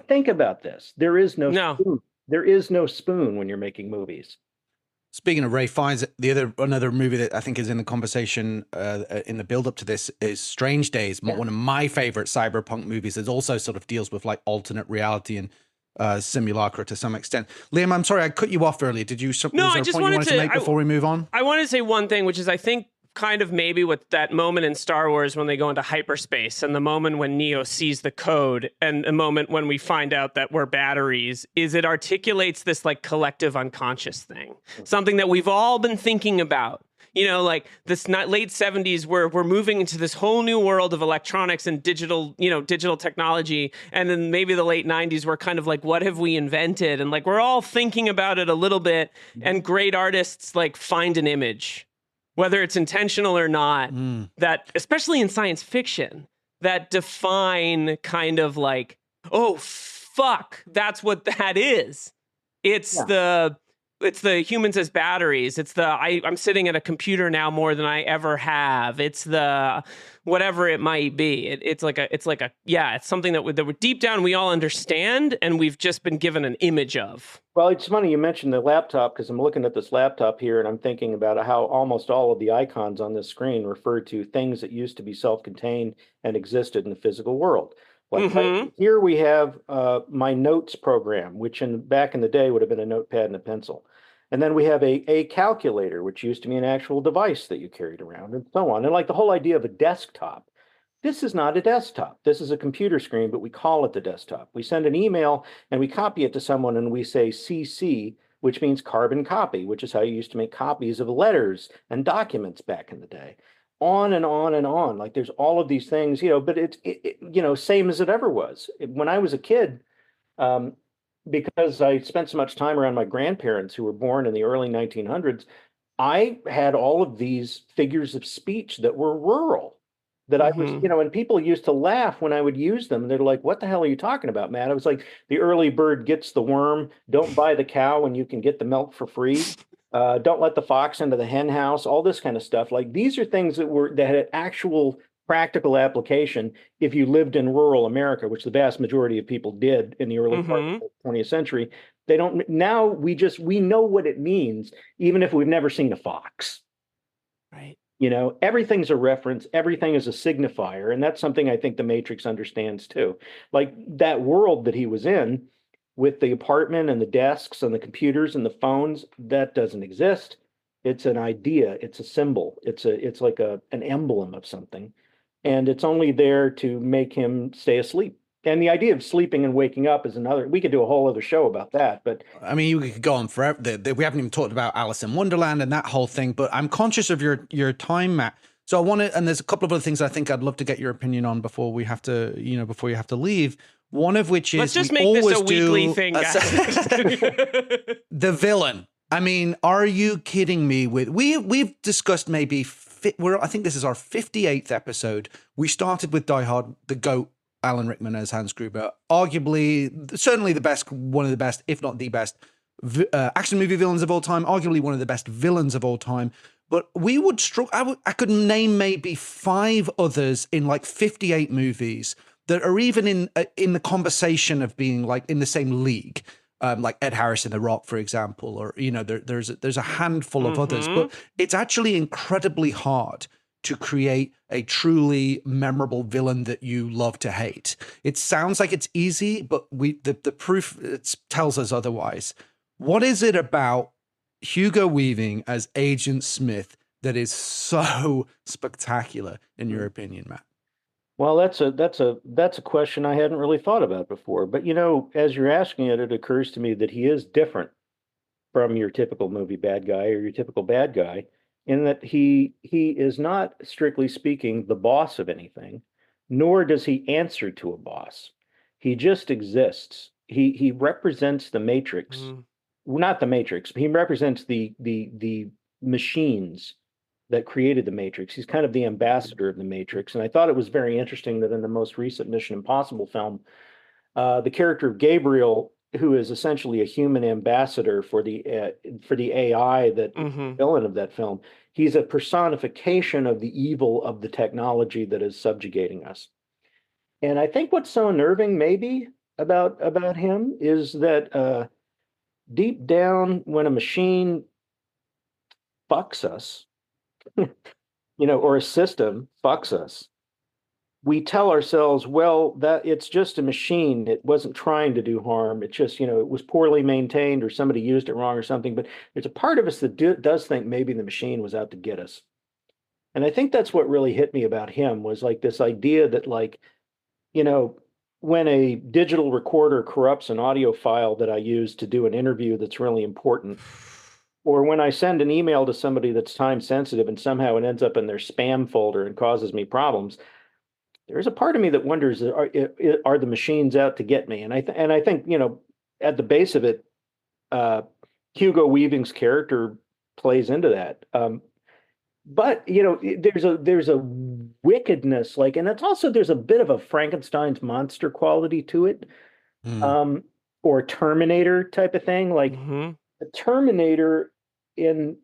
Think about this. There is no spoon. There is no spoon when you're making movies. Speaking of Ralph Fiennes, another movie that I think is in the conversation in the build-up to this is Strange Days, one of my favorite cyberpunk movies. It also sort of deals with like alternate reality and simulacra to some extent. Liam, I'm sorry I cut you off earlier. Did you? Was there I a just point you wanted to make to before we move on? I wanted to say one thing, which is I think kind of maybe with that moment in Star Wars when they go into hyperspace and the moment when Neo sees the code and the moment when we find out that we're batteries is it articulates this like collective unconscious thing, something that we've all been thinking about. You know, like this late 70s, we're moving into this whole new world of electronics and digital technology. And then maybe the late 90s, we're kind of like, what have we invented? And like, we're all thinking about it a little bit. And great artists like find an image, whether it's intentional or not, that, especially in science fiction, that define kind of like, oh, fuck, that's what that is. It's the humans as batteries. It's the I'm sitting at a computer now more than I ever have. It's the whatever it might be. It's something that deep down we all understand and we've just been given an image of. Well, it's funny you mentioned the laptop because I'm looking at this laptop here and I'm thinking about how almost all of the icons on this screen refer to things that used to be self-contained and existed in the physical world. Like here we have my notes program, which back in the day would have been a notepad and a pencil. And then we have a calculator, which used to be an actual device that you carried around and so on. And like the whole idea of a desktop, this is not a desktop. This is a computer screen, but we call it the desktop. We send an email and we copy it to someone and we say CC, which means carbon copy, which is how you used to make copies of letters and documents back in the day. On and on and on. Like there's all of these things, but it's same as it ever was. When I was a kid, because I spent so much time around my grandparents who were born in the early 1900s, I had all of these figures of speech that were rural that I was, and people used to laugh when I would use them. They're like, what the hell are you talking about, Matt? I was like, the early bird gets the worm. Don't buy the cow when you can get the milk for free. Don't let the fox into the hen house, all this kind of stuff. Like these are things that had actual practical application if you lived in rural America, which the vast majority of people did in the early part of the 20th century. They don't now we know what it means, even if we've never seen a fox. Right. Everything's a reference, everything is a signifier, and that's something I think the Matrix understands too. Like that world that he was in, with the apartment and the desks and the computers and the phones, that doesn't exist. It's an idea. It's a symbol. It's like an emblem of something. And it's only there to make him stay asleep. And the idea of sleeping and waking up is we could do a whole other show about that. But I mean, you could go on forever. We haven't even talked about Alice in Wonderland and that whole thing, but I'm conscious of your time, Matt. So I want to, and there's a couple of other things I think I'd love to get your opinion on before we have to, before you have to leave. One of which is let's just make this a weekly thing, guys. The villain. I mean, are you kidding me? We've discussed maybe I think this is our 58th episode. We started with Die Hard, the GOAT, Alan Rickman as Hans Gruber, arguably certainly one of the best, if not the best, action movie villains of all time. Arguably one of the best villains of all time. But we would struggle. I could name maybe 5 others in like 58 movies that are even in the conversation of being like in the same league, like Ed Harris in The Rock, for example, or there's a handful of others. But it's actually incredibly hard to create a truly memorable villain that you love to hate. It sounds like it's easy, but the proof tells us otherwise. What is it about Hugo Weaving as Agent Smith that is so spectacular, in your opinion, Matt? Well, that's a question I hadn't really thought about before. But as you're asking it, it occurs to me that he is different from your typical movie bad guy or your typical bad guy, in that he is not, strictly speaking, the boss of anything, nor does he answer to a boss. He just exists. He represents the Matrix. Not the Matrix. He represents the machines that created the Matrix. He's kind of the ambassador of the Matrix. And I thought it was very interesting that in the most recent Mission Impossible film, the character of Gabriel, who is essentially a human ambassador for the AI that villain of that film, he's a personification of the evil of the technology that is subjugating us. And I think what's so unnerving maybe about him is that deep down, when a machine fucks us, or a system fucks us, we tell ourselves, well, that it's just a machine. It wasn't trying to do harm. It's just, it was poorly maintained or somebody used it wrong or something. But there's a part of us that does think maybe the machine was out to get us. And I think that's what really hit me about him was like this idea that like, when a digital recorder corrupts an audio file that I use to do an interview that's really important, or when I send an email to somebody that's time sensitive and somehow it ends up in their spam folder and causes me problems, there's a part of me that wonders, are the machines out to get me? And I think, at the base of it, Hugo Weaving's character plays into that. But there's a wickedness, like, and it's also there's a bit of a Frankenstein's monster quality to it, or Terminator type of thing. Like the Terminator in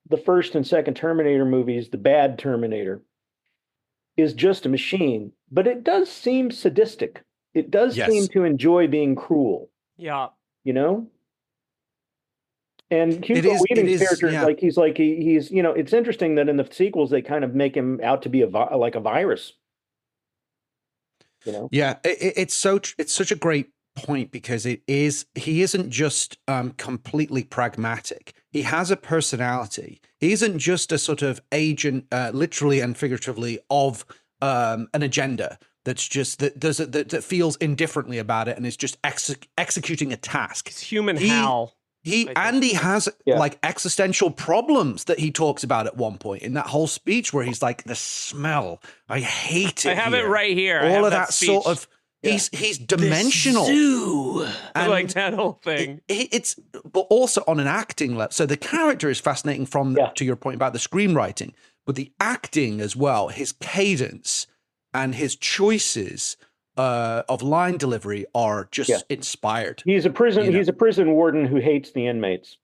the first and second Terminator movies, the bad Terminator, is just a machine, but it does seem sadistic. It does seem to enjoy being cruel. Yeah. And Hugo Weaving's character, like he's it's interesting that in the sequels they kind of make him out to be like a virus. Yeah, it's such a great point because he isn't just completely pragmatic. He has a personality. He isn't just a sort of agent, literally and figuratively, of an agenda that feels indifferently about it and is just executing a task. It's human Hal. He has like existential problems that he talks about at one point in that whole speech where he's like, the smell, I hate it. I have it right here. All of that sort of, he's dimensional. I like that whole thing. But also on an acting level. So the character is fascinating to your point about the screenwriting, but the acting as well, his cadence and his choices of line delivery are just inspired. He's a prison warden who hates the inmates.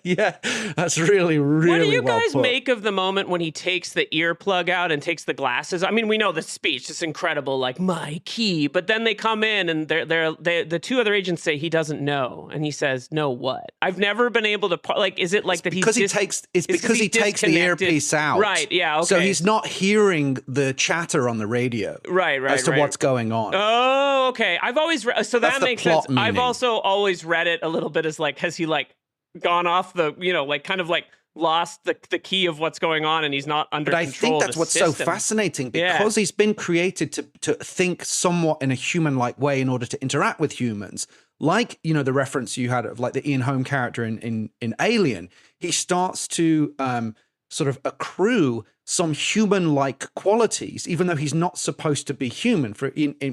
Yeah, that's really, really. What do you guys make of the moment when he takes the earplug out and takes the glasses? I mean, we know the speech is incredible, like my key, but then they come in and the two other agents say he doesn't know, and he says, "No, what?" I've never been able to like. Is it like that? Because he takes the earpiece out, right? Yeah, okay. So he's not hearing the chatter on the radio, right, as to what's going on. Oh, okay. I've always so that makes sense. Meaning. I've also always read it a little bit as like, has he like gone off the, like kind of like lost the key of what's going on and he's not under control. But I think that's what's so fascinating because he's been created to think somewhat in a human-like way in order to interact with humans. Like, the reference you had of like the Ian Holm character in Alien, he starts to sort of accrue some human-like qualities, even though he's not supposed to be human.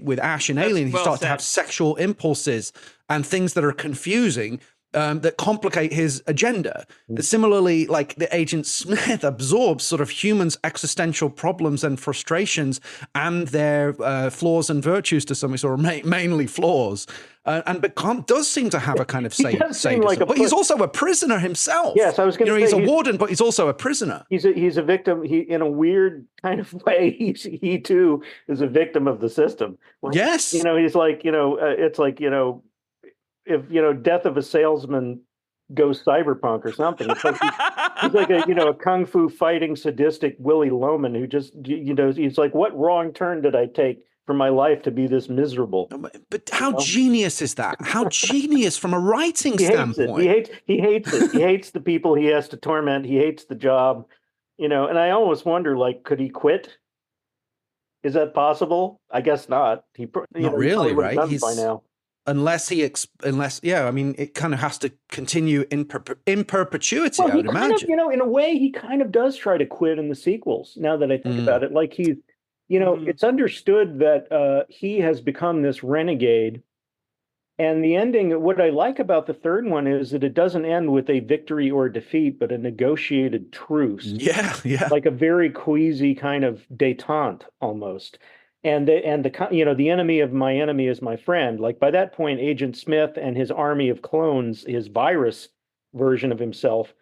With Ash in Alien, he starts to have sexual impulses and things that are confusing, that complicate his agenda. Similarly, like the Agent Smith absorbs sort of humans' existential problems and frustrations and their flaws and virtues to some extent, or mainly flaws, and does seem to have a kind of sadism. But he's also a prisoner himself. Yes, I was going to say he's a warden, but he's also a prisoner. He's a victim. He, in a weird kind of way, he too is a victim of the system. Like, yes, he's like it's like if Death of a Salesman goes cyberpunk or something. It's like he's like a kung fu fighting sadistic Willy Loman who just he's like, what wrong turn did I take for my life to be this miserable? But how genius is that? How genius from a writing standpoint. He hates it. He hates the people he has to torment. He hates the job. And I almost wonder, like, could he quit? Is that possible? I guess not. Not really, right? He's by now. Unless it kind of has to continue in perpetuity, I would imagine. In a way, he kind of does try to quit in the sequels. Now that I think about it, like he's, it's understood that he has become this renegade. And the ending, what I like about the third one is that it doesn't end with a victory or defeat, but a negotiated truce. Yeah. Like a very queasy kind of détente almost. And the enemy of my enemy is my friend. Like by that point, Agent Smith and his army of clones, his virus version of himself,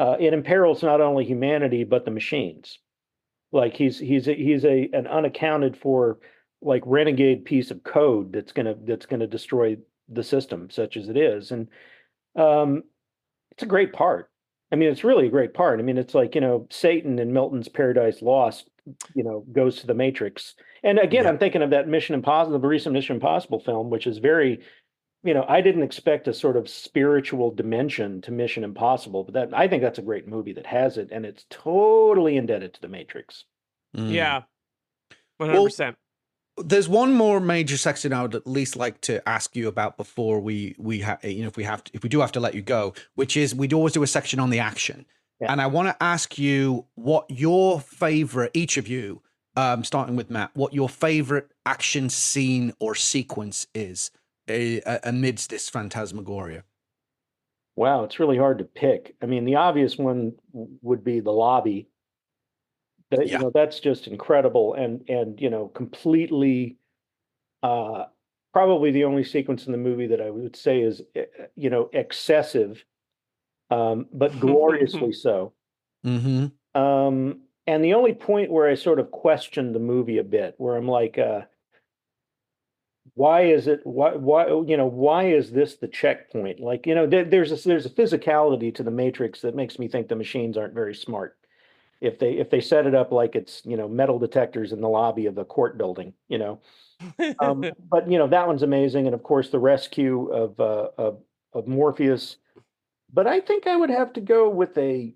it imperils not only humanity but the machines. Like he's an unaccounted for like renegade piece of code that's gonna destroy the system, such as it is. And it's a great part. I mean, it's really a great part. I mean, it's like Satan in Milton's Paradise Lost goes to the Matrix. And again, I'm thinking of that Mission Impossible, the recent Mission Impossible film, which is very, I didn't expect a sort of spiritual dimension to Mission Impossible, but I think that's a great movie that has it, and it's totally indebted to the Matrix. Yeah, 100%. There's one more major section I would at least like to ask you about before we if we do have to let you go, which is we always do a section on the action. Yeah. And I want to ask you what your favorite, each of you, starting with Matt, what your favorite action scene or sequence is amidst this phantasmagoria. Wow, it's really hard to pick. I mean, the obvious one would be the lobby. That's just incredible and completely probably the only sequence in the movie that I would say is excessive, but gloriously so. Mm-hmm. And the only point where I sort of questioned the movie a bit, where I'm like, why is this the checkpoint? Like, there's a physicality to the Matrix that makes me think the machines aren't very smart. If they set it up like it's metal detectors in the lobby of a court building, but that one's amazing, and of course the rescue of Morpheus. But I think I would have to go with a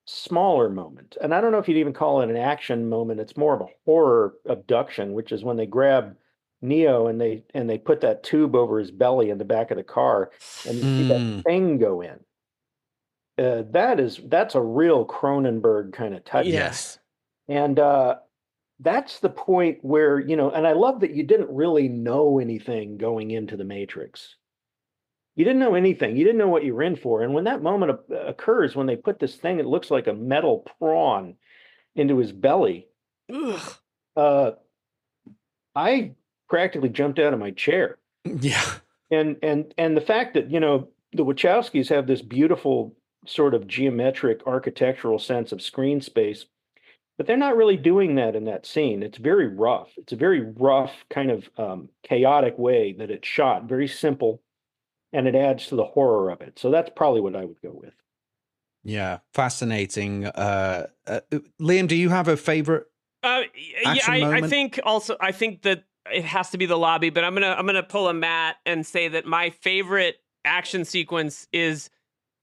smaller moment, and I don't know if you'd even call it an action moment. It's more of a horror abduction, which is when they grab Neo and they put that tube over his belly in the back of the car, and you see that thing go in. That's a real Cronenberg kind of touch. Yes. And that's the point where, and I love that you didn't really know anything going into the Matrix. You didn't know anything. You didn't know what you were in for. And when that moment occurs, when they put this thing, it looks like a metal prawn into his belly. I practically jumped out of my chair. Yeah. And the fact that, the Wachowskis have this beautiful sort of geometric architectural sense of screen space, but they're not really doing that in that scene. It's very rough. It's a very rough kind of chaotic way that it's shot, very simple, and it adds to the horror of it. So that's probably what I would go with. Yeah, fascinating. Liam, do you have a favorite action moment? I think that it has to be the lobby, but I'm gonna pull a Matt and say that my favorite action sequence is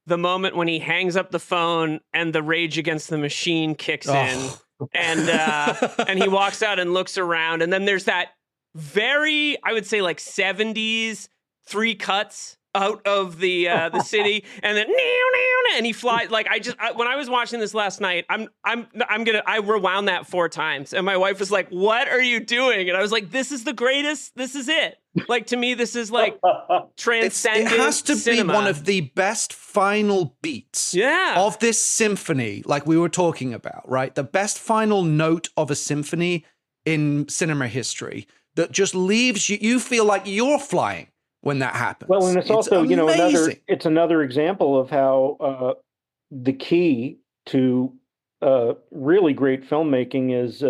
the moment when he hangs up the phone and the Rage Against the Machine kicks in, and he walks out and looks around, and then there's that very, I would say, like 70s 3 cuts out of the city, and then and he flies. Like when I was watching this last night, I rewound that 4 times, and my wife was like, "What are you doing?" And I was like, "This is the greatest. This is it." Like, to me, this is like transcendent. It has to cinema. be one of the best final beats of this symphony, like we were talking about, right? The best final note of a symphony in cinema history that just leaves you feel like you're flying when that happens. Well, and it's also, it's another example of how the key to really great filmmaking is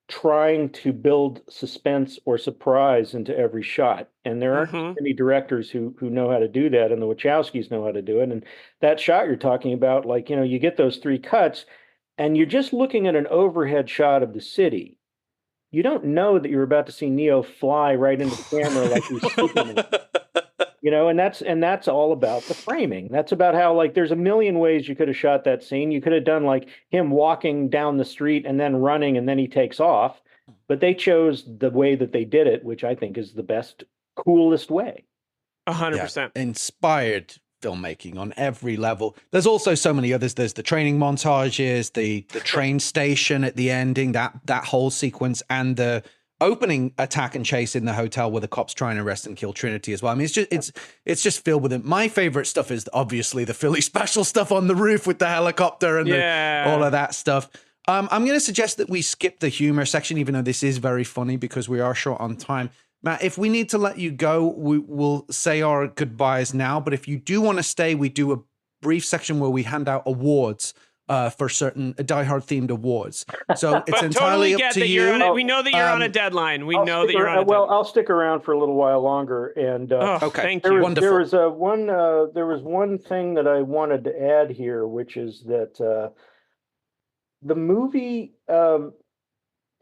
trying to build suspense or surprise into every shot. And there aren't many directors who know how to do that, and the Wachowskis know how to do it. And that shot you're talking about, like, you get those 3 cuts, and you're just looking at an overhead shot of the city. You don't know that you're about to see Neo fly right into the camera like he's Superman. And that's all about the framing. That's about how, like, there's a million ways you could have shot that scene. You could have done like him walking down the street and then running and then he takes off. But they chose the way that they did it, which I think is the best, coolest way. 100%. Inspired filmmaking on every level. There's also so many others. There's the training montages, the train station at the ending, that whole sequence, and the opening attack and chase in the hotel where the cops try and arrest and kill Trinity as well. I mean, it's just filled with it. My favorite stuff is obviously the Philly special stuff on the roof with the helicopter and all of that stuff. I'm going to suggest that we skip the humor section, even though this is very funny because we are short on time. Matt, if we need to let you go, we'll say our goodbyes now. But if you do want to stay, we do a brief section where we hand out awards for certain Die Hard themed awards. So it's entirely up to you. We know that you're on a deadline. I'll stick around for a little while longer. And okay, thank you. Wonderful. There was one thing that I wanted to add here, which is that the movie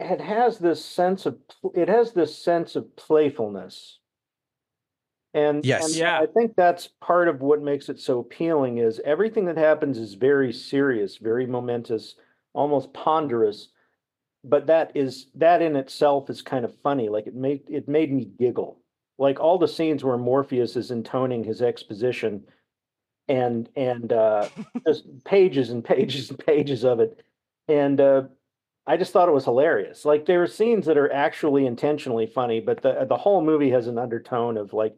it has this sense of playfulness. Yes. Yeah. I think that's part of what makes it so appealing is everything that happens is very serious, very momentous, almost ponderous. But that in itself is kind of funny. Like it made me giggle. Like all the scenes where Morpheus is intoning his exposition and just pages and pages and pages of it. And I just thought it was hilarious. Like there are scenes that are actually intentionally funny, but the whole movie has an undertone of like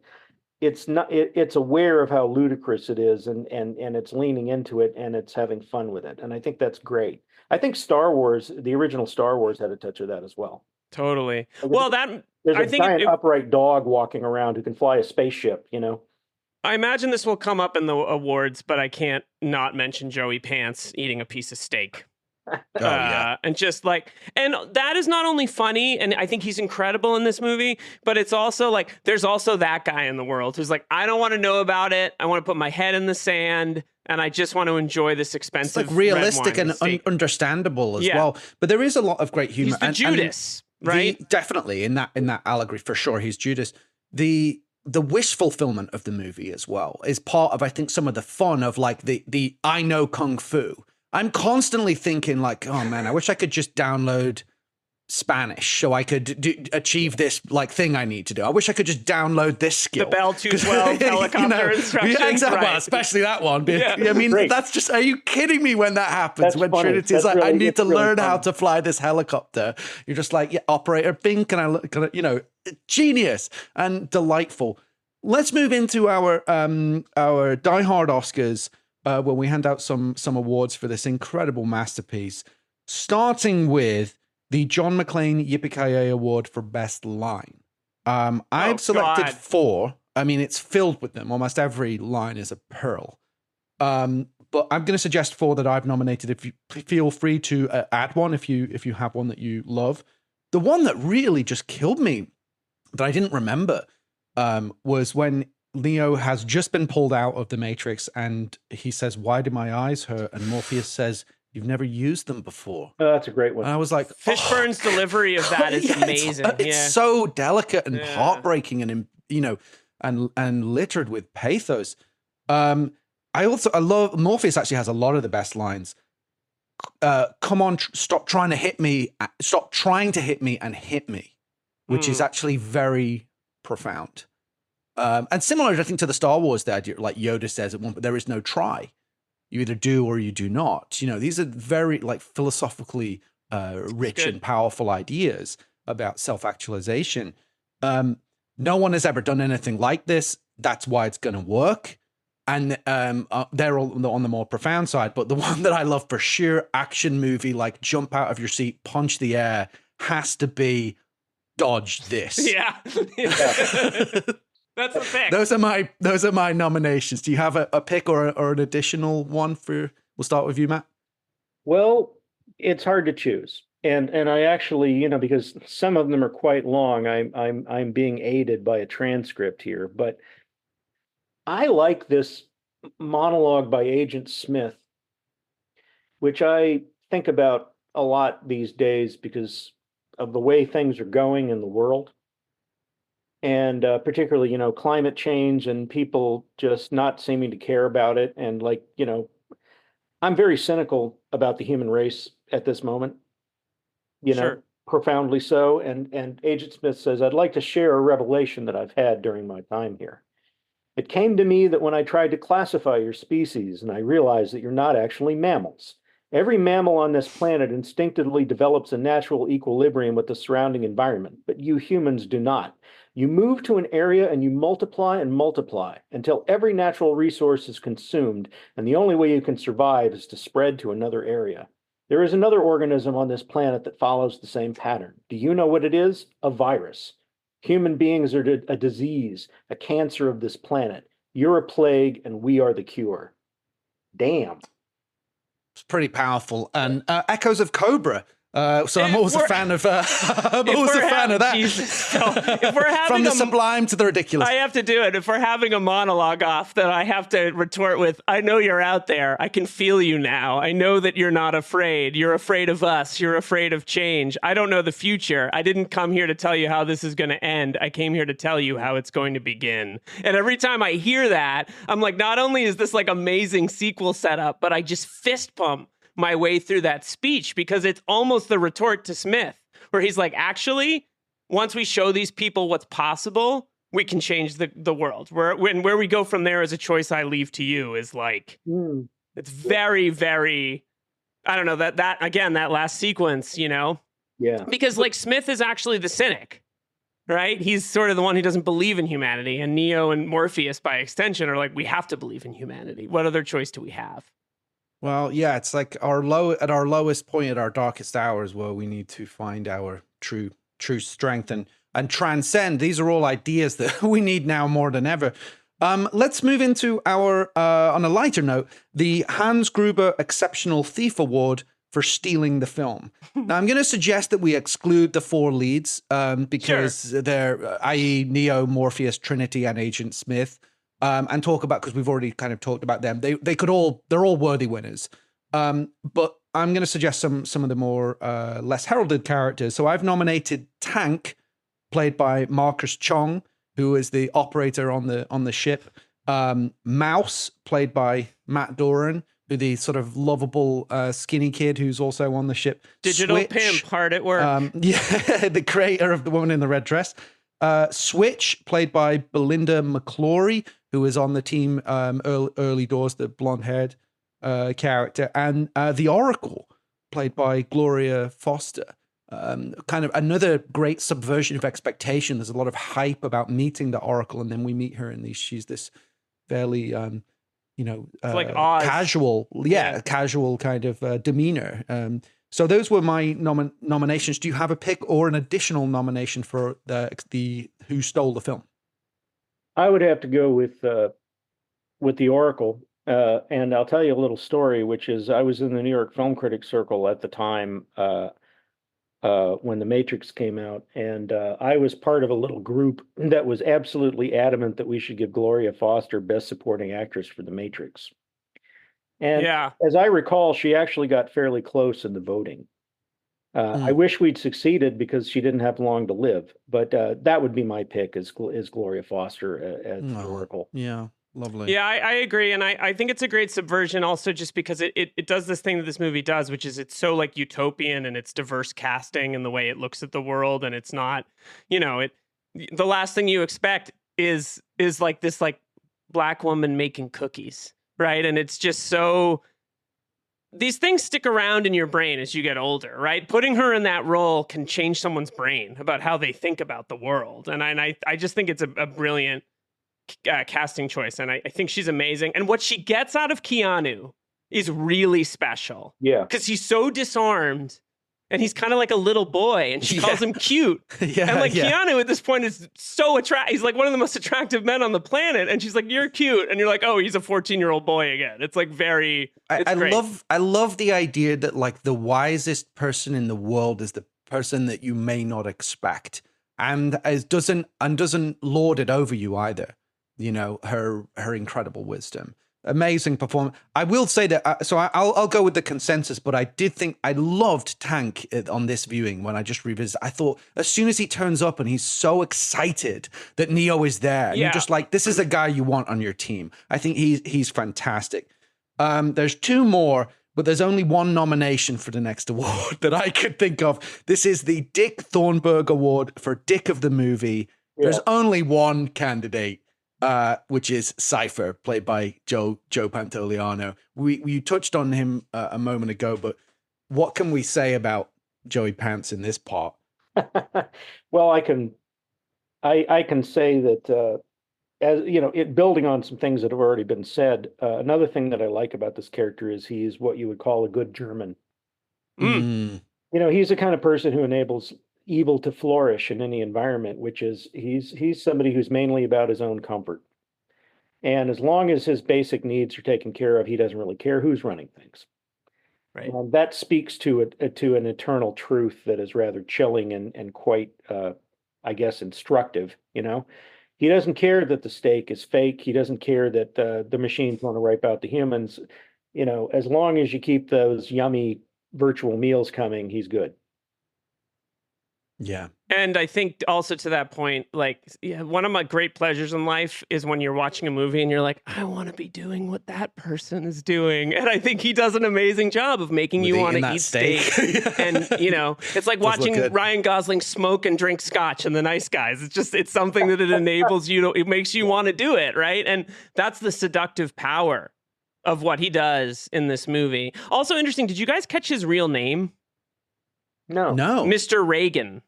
it's aware of how ludicrous it is and it's leaning into it and it's having fun with it. And I think that's great. I think Star Wars, the original Star Wars, had a touch of that as well. Totally. Like, Well, there's I a think giant upright dog walking around who can fly a spaceship, you know? I imagine this will come up in the awards, but I can't not mention Joey Pants eating a piece of steak. And just like, and that is not only funny, and I think he's incredible in this movie, but it's also like, there's also that guy in the world who's like, I don't want to know about it. I want to put my head in the sand, and I just want to enjoy this expensive, it's like realistic red wine and understandable as well. But there is a lot of great humor. He's the Judas, right? Definitely in that allegory for sure. He's Judas. The wish fulfillment of the movie as well is part of, I think, some of the fun of like the I know Kung Fu. I'm constantly thinking like, oh man, I wish I could just download Spanish so I could achieve this like thing I need to do. I wish I could just download this skill. The Bell 212 helicopter instructions. Yeah, exactly. Right. Well, especially that one. Yeah. I mean, Great. that's just, are you kidding me when that happens? That's when funny. Trinity's like, That's I really- need to that's really learn how funny. to fly this helicopter. You're just like, yeah, operator, bing, can I, you know, genius and delightful. Let's move into our Die Hard Oscars, where we hand out some awards for this incredible masterpiece, starting with the John McClane Yippee-Ki-Yay Award for Best Line. I've selected 4. I mean, it's filled with them. Almost every line is a pearl. But I'm going to suggest 4 that I've nominated. If you feel free to add one if you have one that you love. The one that really just killed me that I didn't remember was when Leo has just been pulled out of the Matrix and he says, "Why do my eyes hurt?" And Morpheus says, "You've never used them before." Oh, that's a great one. And I was like, Fishburne's delivery of that is amazing. It's so delicate and heartbreaking and, you know, and littered with pathos. I love Morpheus actually has a lot of the best lines. Come on, stop trying to hit me. Stop trying to hit me and hit me, which is actually very profound. And similar, I think, to the Star Wars, the idea, like Yoda says at one point, there is no try. You either do or you do not. You know, these are very like philosophically rich and powerful ideas about self-actualization. No one has ever done anything like this. That's why it's going to work. And they're all on the more profound side. But the one that I love for sheer action movie, like jump out of your seat, punch the air, has to be dodge this. Yeah. That's the pick. Those are my nominations. Do you have a pick or an additional one for? We'll start with you, Matt. Well, it's hard to choose, and I actually, you know, because some of them are quite long. I'm being aided by a transcript here, but I like this monologue by Agent Smith, which I think about a lot these days because of the way things are going in the world. And particularly, you know, climate change and people just not seeming to care about it. And like, you know, I'm very cynical about the human race at this moment, you know, profoundly so. And Agent Smith says, "I'd like to share a revelation that I've had during my time here. It came to me that when I tried to classify your species and I realized that you're not actually mammals. Every mammal on this planet instinctively develops a natural equilibrium with the surrounding environment, but you humans do not. You move to an area and you multiply and multiply until every natural resource is consumed, and the only way you can survive is to spread to another area. There is another organism on this planet that follows the same pattern. Do you know what it is? A virus. Human beings are a disease, a cancer of this planet. You're a plague and we are the cure." Damn. It's pretty powerful. And echoes of Cobra So I'm always a fan of. I'm always a fan of that. Jesus, so if we're having From the sublime to the ridiculous. I have to do it. If we're having a monologue off, then I have to retort with, I know you're out there. I can feel you now. I know that you're not afraid. You're afraid of us. You're afraid of change. I don't know the future. I didn't come here to tell you how this is going to end. I came here to tell you how it's going to begin. And every time I hear that, I'm like, not only is this like amazing sequel setup, but I just fist pump my way through that speech, because it's almost the retort to Smith, where he's like, actually, once we show these people what's possible, we can change the world. Where we go from there is a choice I leave to you, is like, it's very, very, I don't know, that again, that last sequence, you know? Yeah. Because like Smith is actually the cynic, right? He's sort of the one who doesn't believe in humanity, and Neo and Morpheus by extension are like, we have to believe in humanity. What other choice do we have? Well, yeah, it's like at our lowest point, at our darkest hours, where we need to find our true strength and transcend. These are all ideas that we need now more than ever. Let's move into our, on a lighter note, the Hans Gruber Exceptional Thief Award for stealing the film. Now, I'm going to suggest that we exclude the four leads because they're, i.e. Neo, Morpheus, Trinity, and Agent Smith. And talk about, because we've already kind of talked about them. They're all worthy winners. But I'm going to suggest some of the more less heralded characters. So I've nominated Tank, played by Marcus Chong, who is the operator on the ship. Mouse, played by Matt Doran, who the sort of lovable skinny kid who's also on the ship. Digital Switch, pimp, hard at work. Yeah, the creator of The Woman in the Red Dress. Switch, played by Belinda McClory, who is on the team early doors, the blonde-haired character, and the Oracle, played by Gloria Foster. Kind of another great subversion of expectation. There's a lot of hype about meeting the Oracle, and then we meet her, and she's this fairly, like Oz. casual kind of demeanor. So those were my nominations. Do you have a pick or an additional nomination for the Who Stole the Film? I would have to go with the Oracle, and I'll tell you a little story, which is I was in the New York Film Critics Circle at the time when The Matrix came out, and I was part of a little group that was absolutely adamant that we should give Gloria Foster Best Supporting Actress for The Matrix. And as I recall, she actually got fairly close in the voting. I wish we'd succeeded because she didn't have long to live, but that would be my pick is Gloria Foster as Oracle. Yeah, lovely. Yeah, I agree. And I think it's a great subversion also just because it does this thing that this movie does, which is it's so like utopian and it's diverse casting and the way it looks at the world. And it's not, the last thing you expect is like this like black woman making cookies. Right. And it's just so these things stick around in your brain as you get older. Right. Putting her in that role can change someone's brain about how they think about the world. And I just think it's a brilliant casting choice. And I think she's amazing. And what she gets out of Keanu is really special. Yeah. Because he's so disarmed. And he's kind of like a little boy, and she calls him cute. And like Keanu at this point is so attractive. He's like one of the most attractive men on the planet. And she's like, "You're cute," and you're like, "Oh, he's a 14-year-old boy again." It's like very. I love the idea that like the wisest person in the world is the person that you may not expect, and doesn't lord it over you either. Her incredible wisdom. Amazing performance. I will say that, so I'll go with the consensus, but I did think I loved Tank on this viewing when I just revisited. I thought as soon as he turns up and he's so excited that Neo is there, and you're just like, this is a guy you want on your team. I think he's fantastic. There's two more, but there's only one nomination for the next award that I could think of. This is the Dick Thornburg Award for Dick of the Movie. Yeah. There's only one candidate. Which is Cypher, played by Joe Pantoliano. We touched on him a moment ago, but what can we say about Joey Pants in this part? Well, I can say that as it building on some things that have already been said. Another thing that I like about this character is he's what you would call a good German. He's the kind of person who enables evil to flourish in any environment, which is he's somebody who's mainly about his own comfort. And as long as his basic needs are taken care of, he doesn't really care who's running things. Right. That speaks to an eternal truth that is rather chilling and quite, I guess, instructive. He doesn't care that the steak is fake. He doesn't care that the machines want to wipe out the humans. As long as you keep those yummy virtual meals coming, he's good. Yeah. And I think also to that point, one of my great pleasures in life is when you're watching a movie and you're like, I want to be doing what that person is doing. And I think he does an amazing job of making you want to eat steak. And, it's like watching Ryan Gosling smoke and drink scotch in The Nice Guys. It's something that it enables you it makes you want to do it, right? And that's the seductive power of what he does in this movie. Also interesting, did you guys catch his real name? No. Mr. Reagan.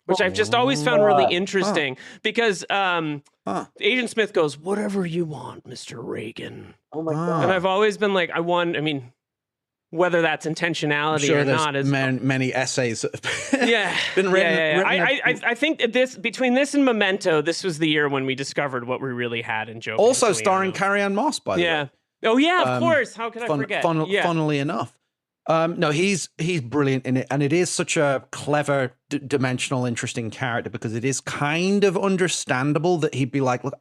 Which I've just always found really interesting because Agent Smith goes, whatever you want, Mr. Reagan. Oh my God. And I've always been like, whether that's intentionality or not is many essays been written. I think between this and Memento, this was the year when we discovered what we really had in Joe. Also starring Carrie-Anne Moss, by the way. Oh yeah, of course. How could I forget? Funnily enough. No, he's brilliant in it, and it is such a clever, dimensional, interesting character because it is kind of understandable that he'd be like, "Look,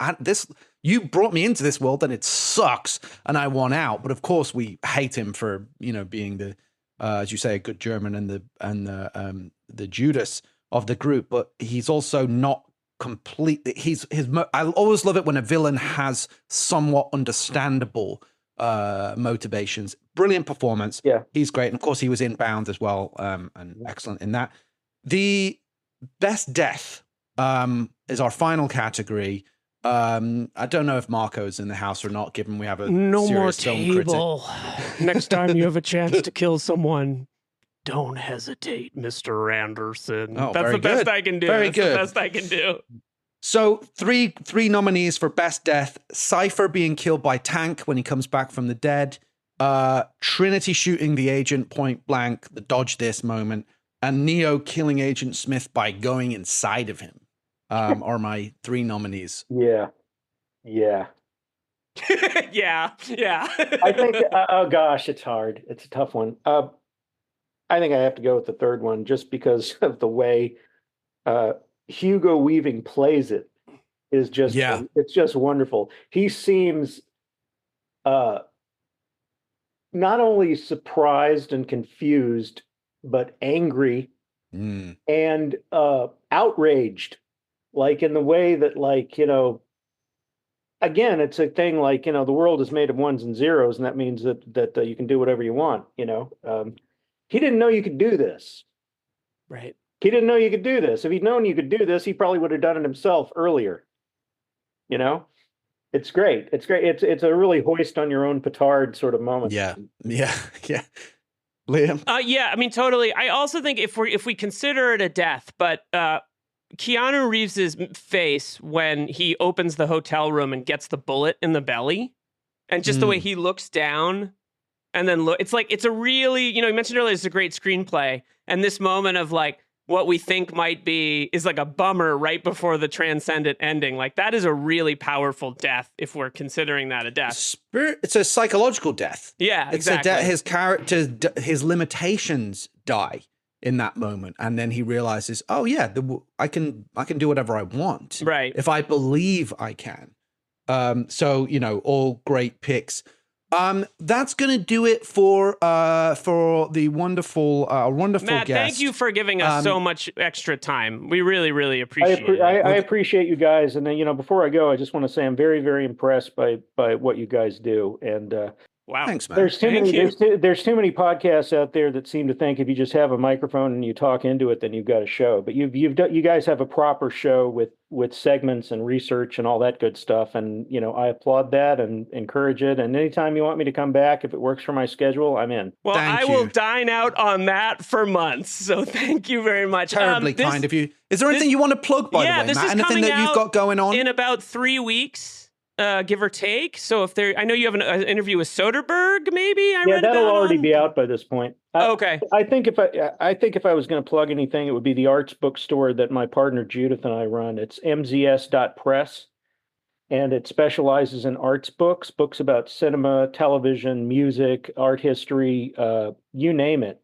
you brought me into this world, and it sucks, and I want out." But of course, we hate him for being the, as you say, a good German and the Judas of the group. But he's also not completely. I always love it when a villain has somewhat understandable motivations. Brilliant performance. Yeah, he's great, and of course he was in Bound as well, and excellent in that. The best death is our final category. I don't know if Marco's in the house or not, given we have a serious film critic. Next time you have a chance to kill someone, don't hesitate, Mr. Anderson. That's the best I can do. That's the best I can do. So three nominees for best death: Cypher being killed by Tank when he comes back from the dead, Trinity shooting the agent point blank, the dodge this moment, and Neo killing Agent Smith by going inside of him. Are my three nominees. Yeah. yeah. I think, oh gosh, it's hard. It's a tough one. I think I have to go with the third one just because of the way Hugo Weaving plays it is just, it's just wonderful. He seems not only surprised and confused, but angry and outraged, like in the way that, like, again, it's a thing like, the world is made of ones and zeros, and that means that you can do whatever you want, He didn't know you could do this. Right. He didn't know you could do this. If he'd known you could do this, he probably would have done it himself earlier. It's great. It's great. It's a really hoist on your own petard sort of moment. Yeah. Liam? Totally. I also think if we consider it a death, but Keanu Reeves's face when he opens the hotel room and gets the bullet in the belly, and just the way he looks down and then it's a really, you mentioned earlier, it's a great screenplay. And this moment of like what we think might be is like a bummer right before the transcendent ending. Like that is a really powerful death if we're considering that a death. It's a psychological death. Yeah, it's exactly. His character, his limitations die in that moment, and then he realizes, oh yeah, I can do whatever I want, right? If I believe I can. So all great picks. That's gonna do it for the wonderful Matt, guest. thank you for giving us so much extra time. We really, really appreciate it. I appreciate you guys, and then before I go, I just want to say I'm very, very impressed by what you guys do, and wow, thanks, man. There's too many podcasts out there that seem to think if you just have a microphone and you talk into it, then you've got a show. But you guys have a proper show with segments and research and all that good stuff. And I applaud that and encourage it. And anytime you want me to come back, if it works for my schedule, I'm in. Well, I will dine out on that for months. So thank you very much. Terribly kind of you. Is there anything you want to plug, by the way, this Matt? is Anything that you've got going on in about 3 weeks? Give or take. So I know you have an interview with Soderbergh, maybe. That'll already be out by this point. Okay. I think if I was going to plug anything, it would be the arts bookstore that my partner Judith and I run. It's mzs.press. and it specializes in arts books about cinema, television, music, art history, you name it.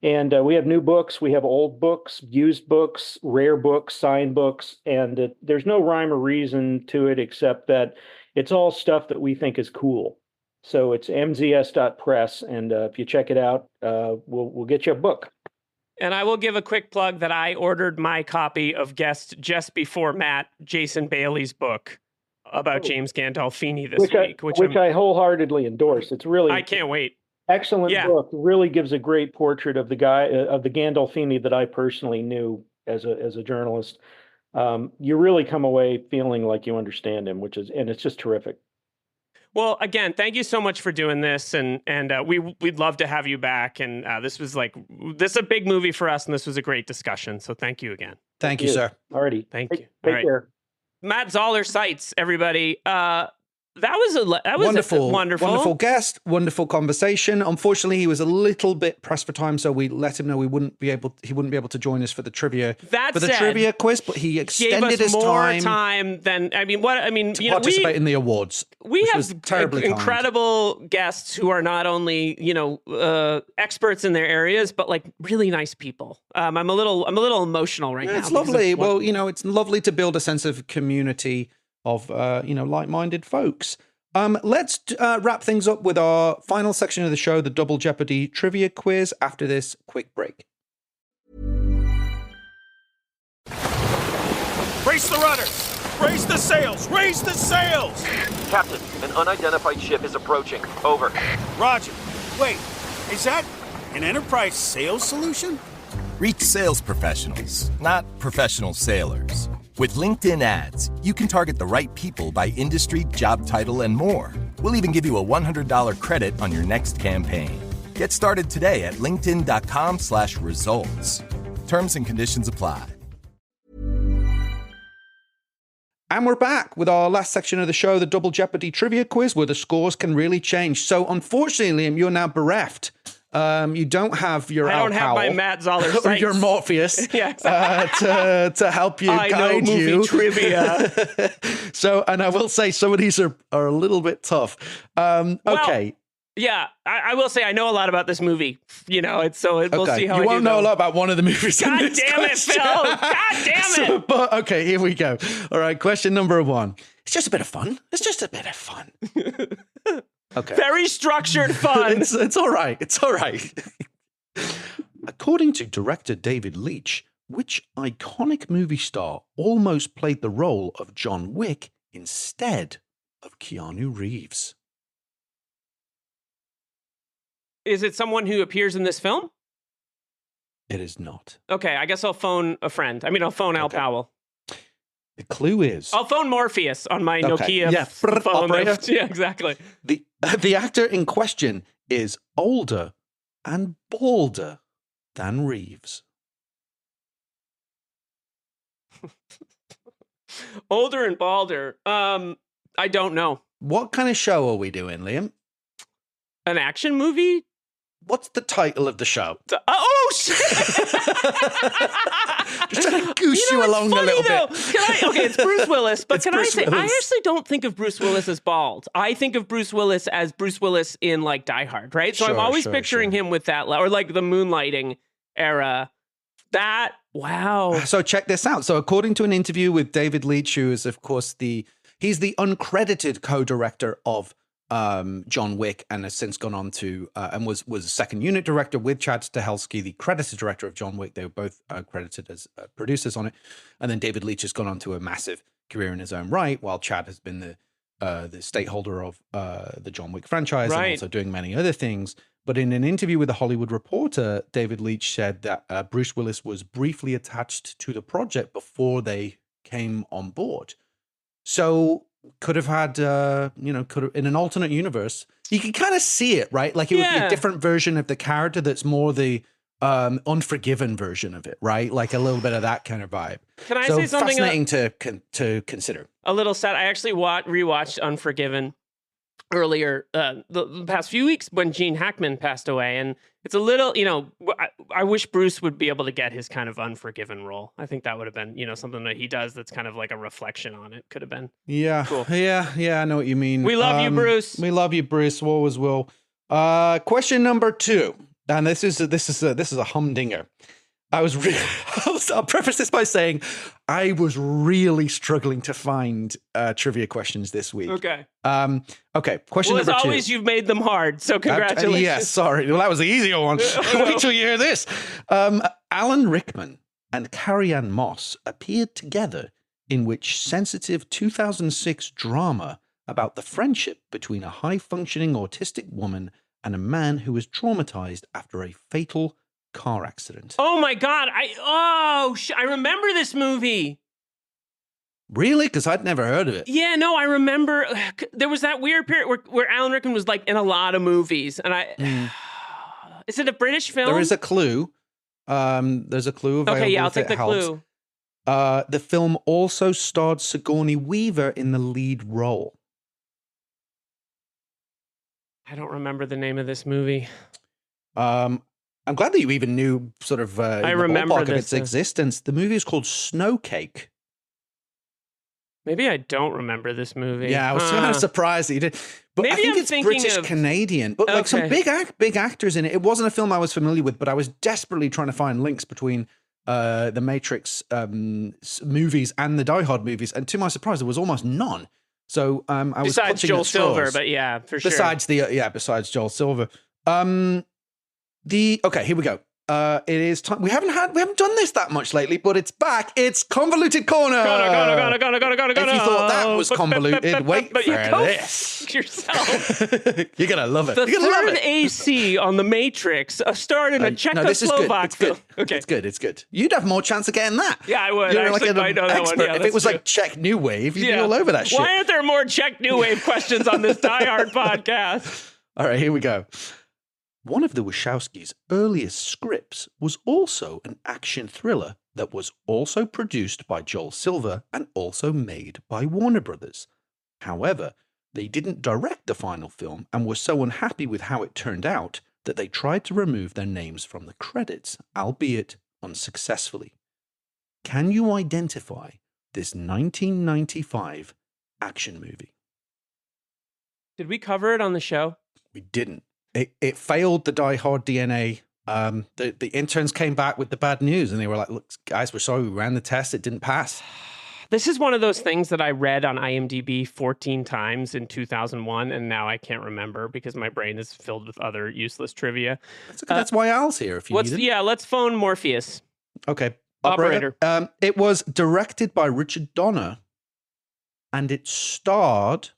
And we have new books, we have old books, used books, rare books, signed books, and there's no rhyme or reason to it except that it's all stuff that we think is cool. So it's mzs.press, and if you check it out, we'll get you a book. And I will give a quick plug that I ordered my copy of Guest just before Matt, Jason Bailey's book about James Gandolfini this week. Which I wholeheartedly endorse. It's really... I can't wait. Excellent book. Really gives a great portrait of the guy, of the Gandolfini that I personally knew as a journalist. You really come away feeling like you understand him, and it's just terrific. Well, again, thank you so much for doing this, and we'd love to have you back. And this is a big movie for us, and this was a great discussion. So thank you again. Thank you, sir. Alrighty. Thank you. Take care. Matt Zoller, Seitz, everybody. That was wonderful guest, wonderful conversation. Unfortunately, he was a little bit pressed for time, so we let him know he wouldn't be able to join us for the trivia trivia quiz. But he extended his time than to participate in the awards. We have incredible guests who are not only experts in their areas, but like really nice people. I'm a little emotional right now. It's lovely. Well, it's lovely to build a sense of community of like-minded folks. Let's wrap things up with our final section of the show, the Double Jeopardy trivia quiz, after this quick break. Brace the rudders! Raise the sails! Raise the sails! Captain, an unidentified ship is approaching. Over. Roger. Wait, is that an enterprise sales solution? Reach sales professionals, not professional sailors. With LinkedIn ads, you can target the right people by industry, job title, and more. We'll even give you a $100 credit on your next campaign. Get started today at linkedin.com/results. Terms and conditions apply. And we're back with our last section of the show, the Double Jeopardy trivia quiz, where the scores can really change. So unfortunately, Liam, you're now bereft. You don't have your I don't have my Matt Zoller or your Morpheus yeah, exactly. to help you guide you. Trivia. So, and I will say some of these are a little bit tough. Okay. Yeah, I will say I know a lot about this movie. We'll see how you won't know a lot about one of the movies. God damn it, Phil! God damn it! But okay, here we go. All right, question number 1. It's just a bit of fun. Okay. Very structured fun. It's all right. It's all right. According to director David Leitch, which iconic movie star almost played the role of John Wick instead of Keanu Reeves? Is it someone who appears in this film? It is not. Okay, I guess I'll phone a friend. I'll phone Al Powell. The clue is... I'll phone Morpheus on my Nokia phone. Operator. Yeah, exactly. The actor in question is older and balder than Reeves. Older and balder. I don't know. What kind of show are we doing, Liam? An action movie? What's the title of the show? Oh, shit! Just trying to goose you along a little bit. Okay, it's Bruce Willis, but I actually don't think of Bruce Willis as bald. I think of Bruce Willis as Bruce Willis in like Die Hard, right? So I'm always picturing him with that, or like the moonlighting era. Wow. So check this out. So according to an interview with David Leitch, who is of course he's the uncredited co-director of John Wick, and has since gone on to and was a second unit director with Chad Stahelski, the credited director of John Wick. They were both credited as producers on it, and then David Leitch has gone on to a massive career in his own right, while Chad has been the stakeholder of the John Wick franchise, and also doing many other things. But in an interview with The Hollywood Reporter, David Leitch said that Bruce Willis was briefly attached to the project before they came on board. So could have had, in an alternate universe, you can kind of see it, right? Like it would be a different version of the character that's more the Unforgiven version of it, right? Like a little bit of that kind of vibe. Can I say something? Fascinating to consider. A little sad. I actually rewatched Unforgiven earlier the past few weeks when Gene Hackman passed away. And it's a little, I wish Bruce would be able to get his kind of Unforgiven role. I think that would have been, something that he does that's kind of like a reflection on it. Could have been. Yeah. Cool. Yeah. I know what you mean. We love you, Bruce. We love you, Bruce. Always will. Question number 2. And this is a humdinger. I'll preface this by saying I was really struggling to find trivia questions this week. Okay. Okay. Question number 2. As always, you've made them hard, so congratulations. Yes, sorry. Well, that was the easier one. Wait till you hear this. Alan Rickman and Carrie-Anne Moss appeared together in which sensitive 2006 drama about the friendship between a high-functioning autistic woman and a man who was traumatized after a fatal car accident. Oh my God. I remember this movie. Really? Because I'd never heard of it. Yeah, no, I remember there was that weird period where Alan Rickman was like in a lot of movies. And is it a British film? There is a clue. There's a clue available. Okay, yeah, I'll take the clue. The film also starred Sigourney Weaver in the lead role. I don't remember the name of this movie. I'm glad that you even knew sort of I the remember ballpark of this, its existence. The movie is called Snowcake. Maybe I don't remember this movie. Yeah, I was kind of surprised that you did. But Maybe I think I'm it's thinking British-Canadian. But like some big actors in it. It wasn't a film I was familiar with, but I was desperately trying to find links between the Matrix movies and the Die Hard movies. And to my surprise, there was almost none. So I was besides Joel Silver, but yeah, for sure. Besides Joel Silver. Okay, here we go. It is time. We haven't done this that much lately, but it's back. It's Convoluted Corner. If you thought that was convoluted, wait for this. Yourself. You're gonna love it. The You're gonna love third it. AC on the Matrix, starred in a Czechoslovak film. Okay, It's good. You'd have more chance of getting that. Yeah, I would. You're like an I know that expert. one. Yeah, if it was like Czech New Wave, you'd be all over that shit. Why aren't there more Czech New Wave questions on this Die Hard podcast? All right, here we go. One of the Wachowskis' earliest scripts was also an action thriller that was also produced by Joel Silver and also made by Warner Brothers. However, they didn't direct the final film and were so unhappy with how it turned out that they tried to remove their names from the credits, albeit unsuccessfully. Can you identify this 1995 action movie? Did we cover it on the show? We didn't. It failed the Die Hard DNA. The interns came back with the bad news and they were like, look, guys, we're sorry, we ran the test. It didn't pass. This is one of those things that I read on IMDb 14 times in 2001, and now I can't remember because my brain is filled with other useless trivia. That's okay. That's why Al's here if you need it. Yeah, let's phone Morpheus. Okay. Operator. It was directed by Richard Donner, and it starred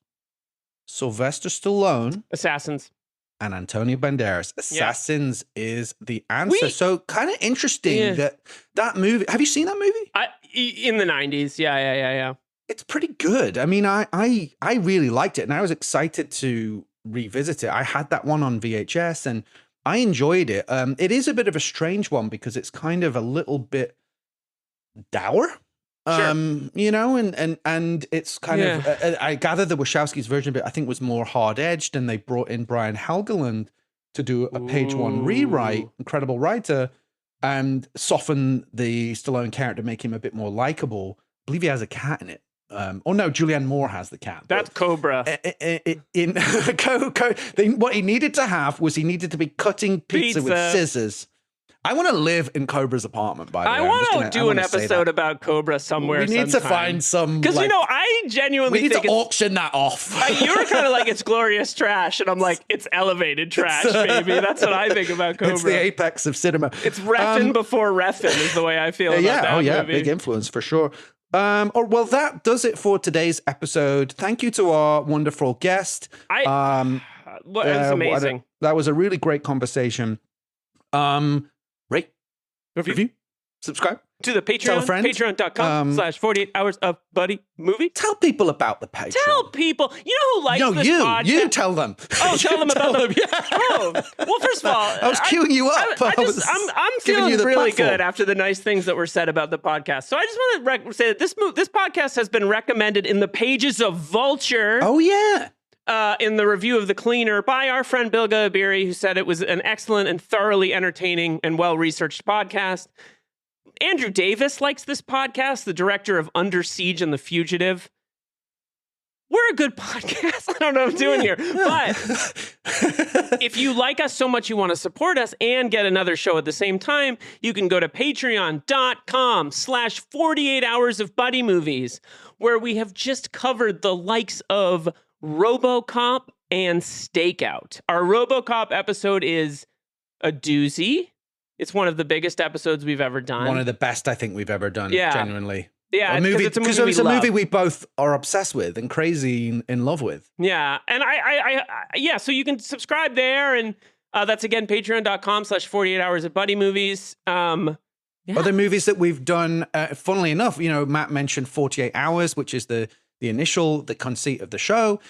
Sylvester Stallone. Assassins. And Antonio Banderas. Assassins is the answer. So kind of interesting that movie. Have you seen that movie? In the 90s. Yeah. It's pretty good. I mean, I really liked it, and I was excited to revisit it. I had that one on VHS, and I enjoyed it. It is a bit of a strange one because it's kind of a little bit dour. Sure. You know, and it's kind of, I gather the Wachowskis version of it, I think, was more hard-edged, and they brought in Brian Helgeland to do a page one rewrite, incredible writer, and soften the Stallone character, make him a bit more likable. I believe he has a cat in it. No, Julianne Moore has the cat. That's Cobra. What he needed to have was he needed to be cutting pizza with scissors. I want to live in Cobra's apartment, by the way. I want to do an episode about Cobra somewhere. We need to find some. Because, I genuinely think we need to auction that off. You were kind of like, it's glorious trash. And I'm like, it's elevated trash, baby. That's what I think about Cobra. It's the apex of cinema. It's reffin' before reffin' is the way I feel about that movie. Big influence for sure. Well, that does it for today's episode. Thank you to our wonderful guest. It's amazing. That was a really great conversation. Rate, review, subscribe to the Patreon. Tell a friend. Patreon.com/48 hours of buddy movie. Tell people about the Patreon. Tell people. You know who likes this podcast? You tell them. Oh, tell them about them. Yeah. Oh, well, first of all, I was queuing you up. I'm feeling really good after the nice things that were said about the podcast. So I just want to say that this podcast has been recommended in the pages of Vulture. Oh, yeah. in the review of The Cleaner by our friend Bilga Abiri, who said it was an excellent and thoroughly entertaining and well-researched podcast. Andrew Davis likes this podcast, the director of Under Siege and The Fugitive. We're a good podcast. I don't know what I'm doing here. But if you like us so much you want to support us and get another show at the same time, you can go to patreon.com/48 hours of buddy movies, where we have just covered the likes of RoboCop and Stakeout. Our RoboCop episode is a doozy. It's one of the biggest episodes we've ever done. One of the best I think we've ever done, genuinely. Yeah, because it's a movie we both are obsessed with and crazy in love with. Yeah, and so you can subscribe there, and that's again patreon.com/48 hours of buddy movies. Other movies that we've done, funnily enough, Matt mentioned 48 Hours, which is the conceit of the show.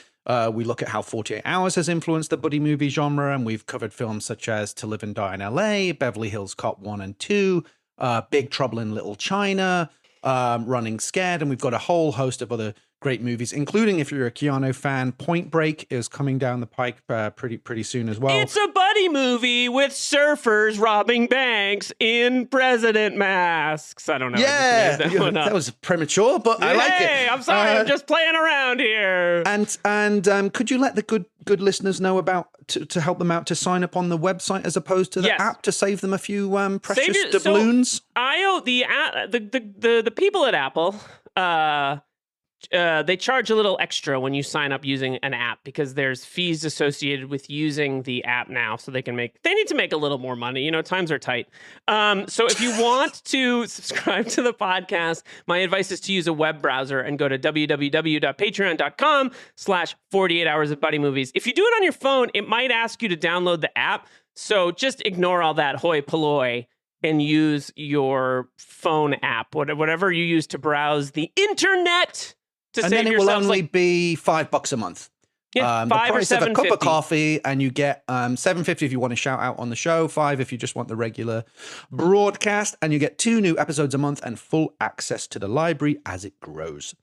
We look at how 48 Hours has influenced the buddy movie genre, and we've covered films such as To Live and Die in LA, Beverly Hills Cop 1 and 2, Big Trouble in Little China, Running Scared, and we've got a whole host of other great movies, including, if you're a Keanu fan, Point Break is coming down the pike pretty soon as well. It's a buddy movie with surfers robbing banks in president masks. I don't know. Yeah, that was premature, but I like it. Hey, I'm sorry, I'm just playing around here. And could you let the good listeners know about to help them out to sign up on the website as opposed to the app to save them a few precious doubloons? So I owe the people at Apple. They charge a little extra when you sign up using an app because there's fees associated with using the app now, so they need to make a little more money. Times are tight. So if you want to subscribe to the podcast, my advice is to use a web browser and go to www.patreon.com/48 hours of buddy movies. If you do it on your phone, it might ask you to download the app. So just ignore all that hoi polloi and use your phone app, whatever you use to browse the internet. And then it will only be $5 a month. Yeah, the $5 or price of a cup $7.50. of coffee, and you get $7.50 if you want to shout out on the show, $5 if you just want the regular broadcast, and you get 2 new episodes a month and full access to the library as it grows.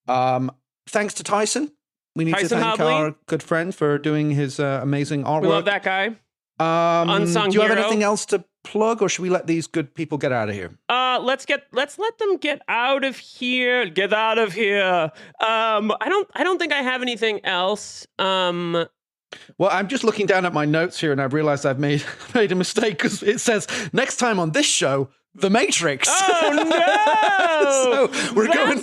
Thanks to Tyson. We need to thank our good friend for doing his amazing artwork. We love that guy. Unsung do you have hero. anything else to plug, or should we let these good people get out of here? Let's let them get out of here. Get out of here. I don't think I have anything else. Well, I'm just looking down at my notes here, and I've realized I've made a mistake because it says next time on this show, The Matrix. Oh no! So we're going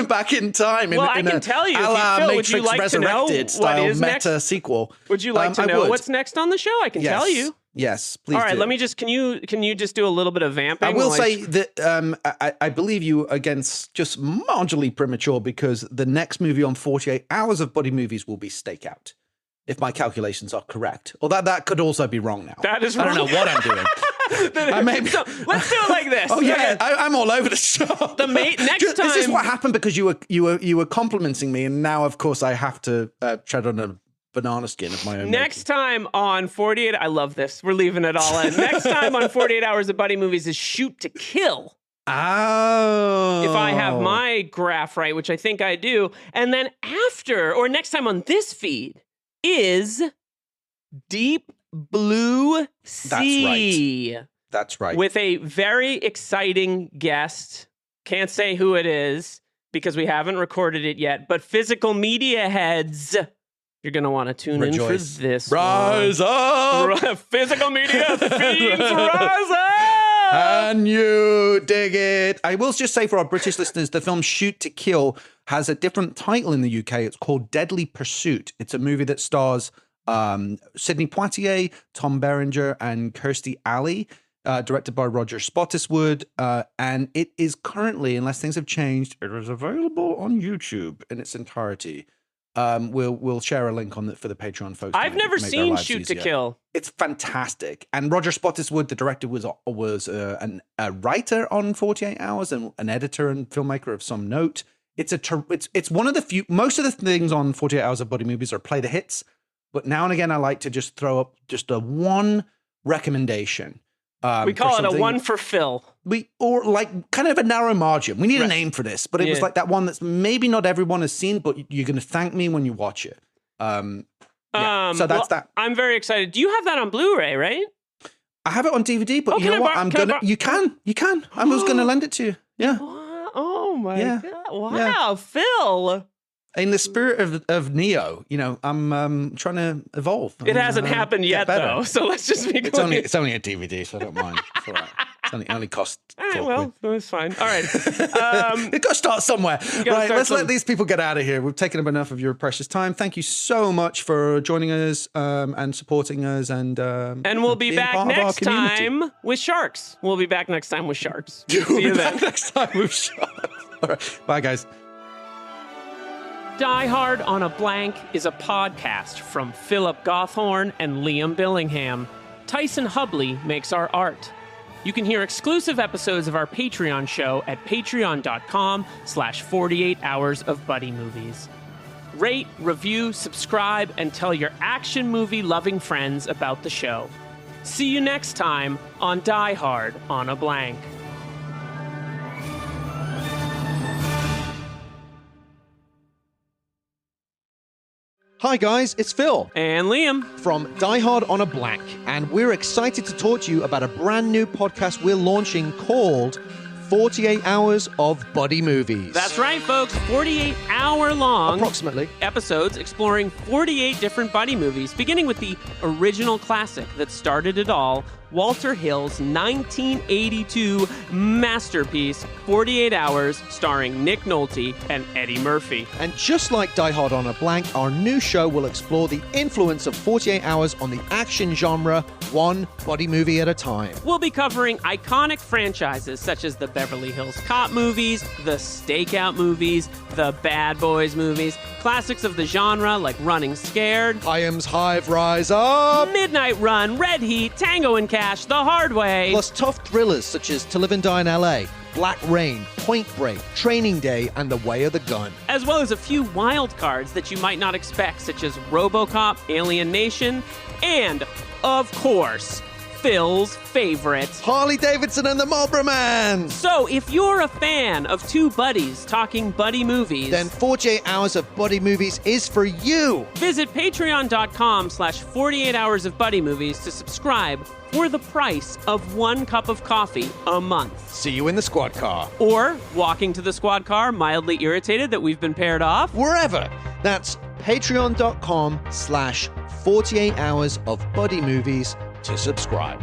back in time. Well, I can tell you, Phil, Matrix would you like to know style what is meta next? Sequel. Would you like to know what's next on the show? I can tell you. Yes, please. All right, do. let me just. Can you just do a little bit of vamping? I will say that I believe you against just marginally premature because the next movie on 48 Hours of Buddy Movies will be Stakeout, if my calculations are correct. Or that could also be wrong now. That is wrong. I don't know what I'm doing. So let's do it like this. Oh yeah, I'm all over the show. Next time. This is what happened because you were complimenting me, and now of course I have to tread on a banana skin of my own. Next time on 48, I love this. We're leaving it all in. Next time on 48 Hours of Buddy Movies is Shoot to Kill. Oh. If I have my graph right, which I think I do. And then next time on this feed is Deep Blue Sea. That's right. With a very exciting guest. Can't say who it is because we haven't recorded it yet, but physical media heads, you're going to want to tune in for this. Rise up! Physical media fiends, rise up! And you dig it. I will just say for our British listeners, the film Shoot to Kill has a different title in the UK. It's called Deadly Pursuit. It's a movie that stars Sidney Poitier, Tom Berenger, and Kirstie Alley, directed by Roger Spottiswoode. And it is currently, unless things have changed, it is available on YouTube in its entirety. We'll share a link for the Patreon folks. I've never seen Shoot to Kill. It's fantastic. And Roger Spottiswoode, the director, was a writer on 48 Hours and an editor and filmmaker of some note. It's one of the few. Most of the things on 48 Hours of Buddy Movies are play the hits, but now and again I like to just throw up just a one recommendation. We call it a one for Phil. Or like kind of a narrow margin. We need a name for this, but it was like that one that's maybe not everyone has seen, but you're going to thank me when you watch it. So that's that. I'm very excited. Do you have that on Blu-ray, right? I have it on DVD, but you know what? You can. I was going to lend it to you. Yeah. Oh my God. Wow, Phil. In the spirit of Neo, I'm trying to evolve. It hasn't happened yet, though. So let's just be clear. It's only a DVD, so I don't mind. It's all right. It only costs. All right, well, it's fine. All right. You've got to start somewhere. Right, let's let these people get out of here. We've taken up enough of your precious time. Thank you so much for joining us and supporting us. And we'll be back next time with sharks. We'll be back next time with sharks. See you then. Next time with sharks. All right. Bye, guys. Die Hard on a Blank is a podcast from Philip Gothorn and Liam Billingham. Tyson Hubley makes our art. You can hear exclusive episodes of our Patreon show at patreon.com/48 hours of buddy movies. Rate, review, subscribe, and tell your action movie loving friends about the show. See you next time on Die Hard on a Blank. Hi guys, it's Phil and Liam from Die Hard on a Blank, and we're excited to talk to you about a brand new podcast we're launching called 48 Hours of Buddy Movies. That's right, folks. 48-hour-long approximately episodes exploring 48 different buddy movies, beginning with the original classic that started it all, Walter Hill's 1982 masterpiece, 48 Hours, starring Nick Nolte and Eddie Murphy. And just like Die Hard on a Blank, our new show will explore the influence of 48 Hours on the action genre, one buddy movie at a time. We'll be covering iconic franchises such as the Beverly Hills Cop movies, the Stakeout movies, the Bad Boys movies, classics of the genre like Running Scared, Hyams Hive Rise Up, Midnight Run, Red Heat, Tango and Cash, The Hard Way, plus tough thrillers such as To Live and Die in LA, Black Rain, Point Break, Training Day, and The Way of the Gun. As well as a few wild cards that you might not expect, such as RoboCop, Alien Nation, and, of course, Phil's favorite, Harley Davidson and the Marlboro Man. So if you're a fan of two buddies talking buddy movies, then 48 Hours of Buddy Movies is for you. Visit patreon.com/48 hours of buddy movies to subscribe for the price of 1 cup of coffee a month. See you in the squad car. Or walking to the squad car, mildly irritated that we've been paired off. Wherever. That's patreon.com/48 hours of buddy movies to subscribe.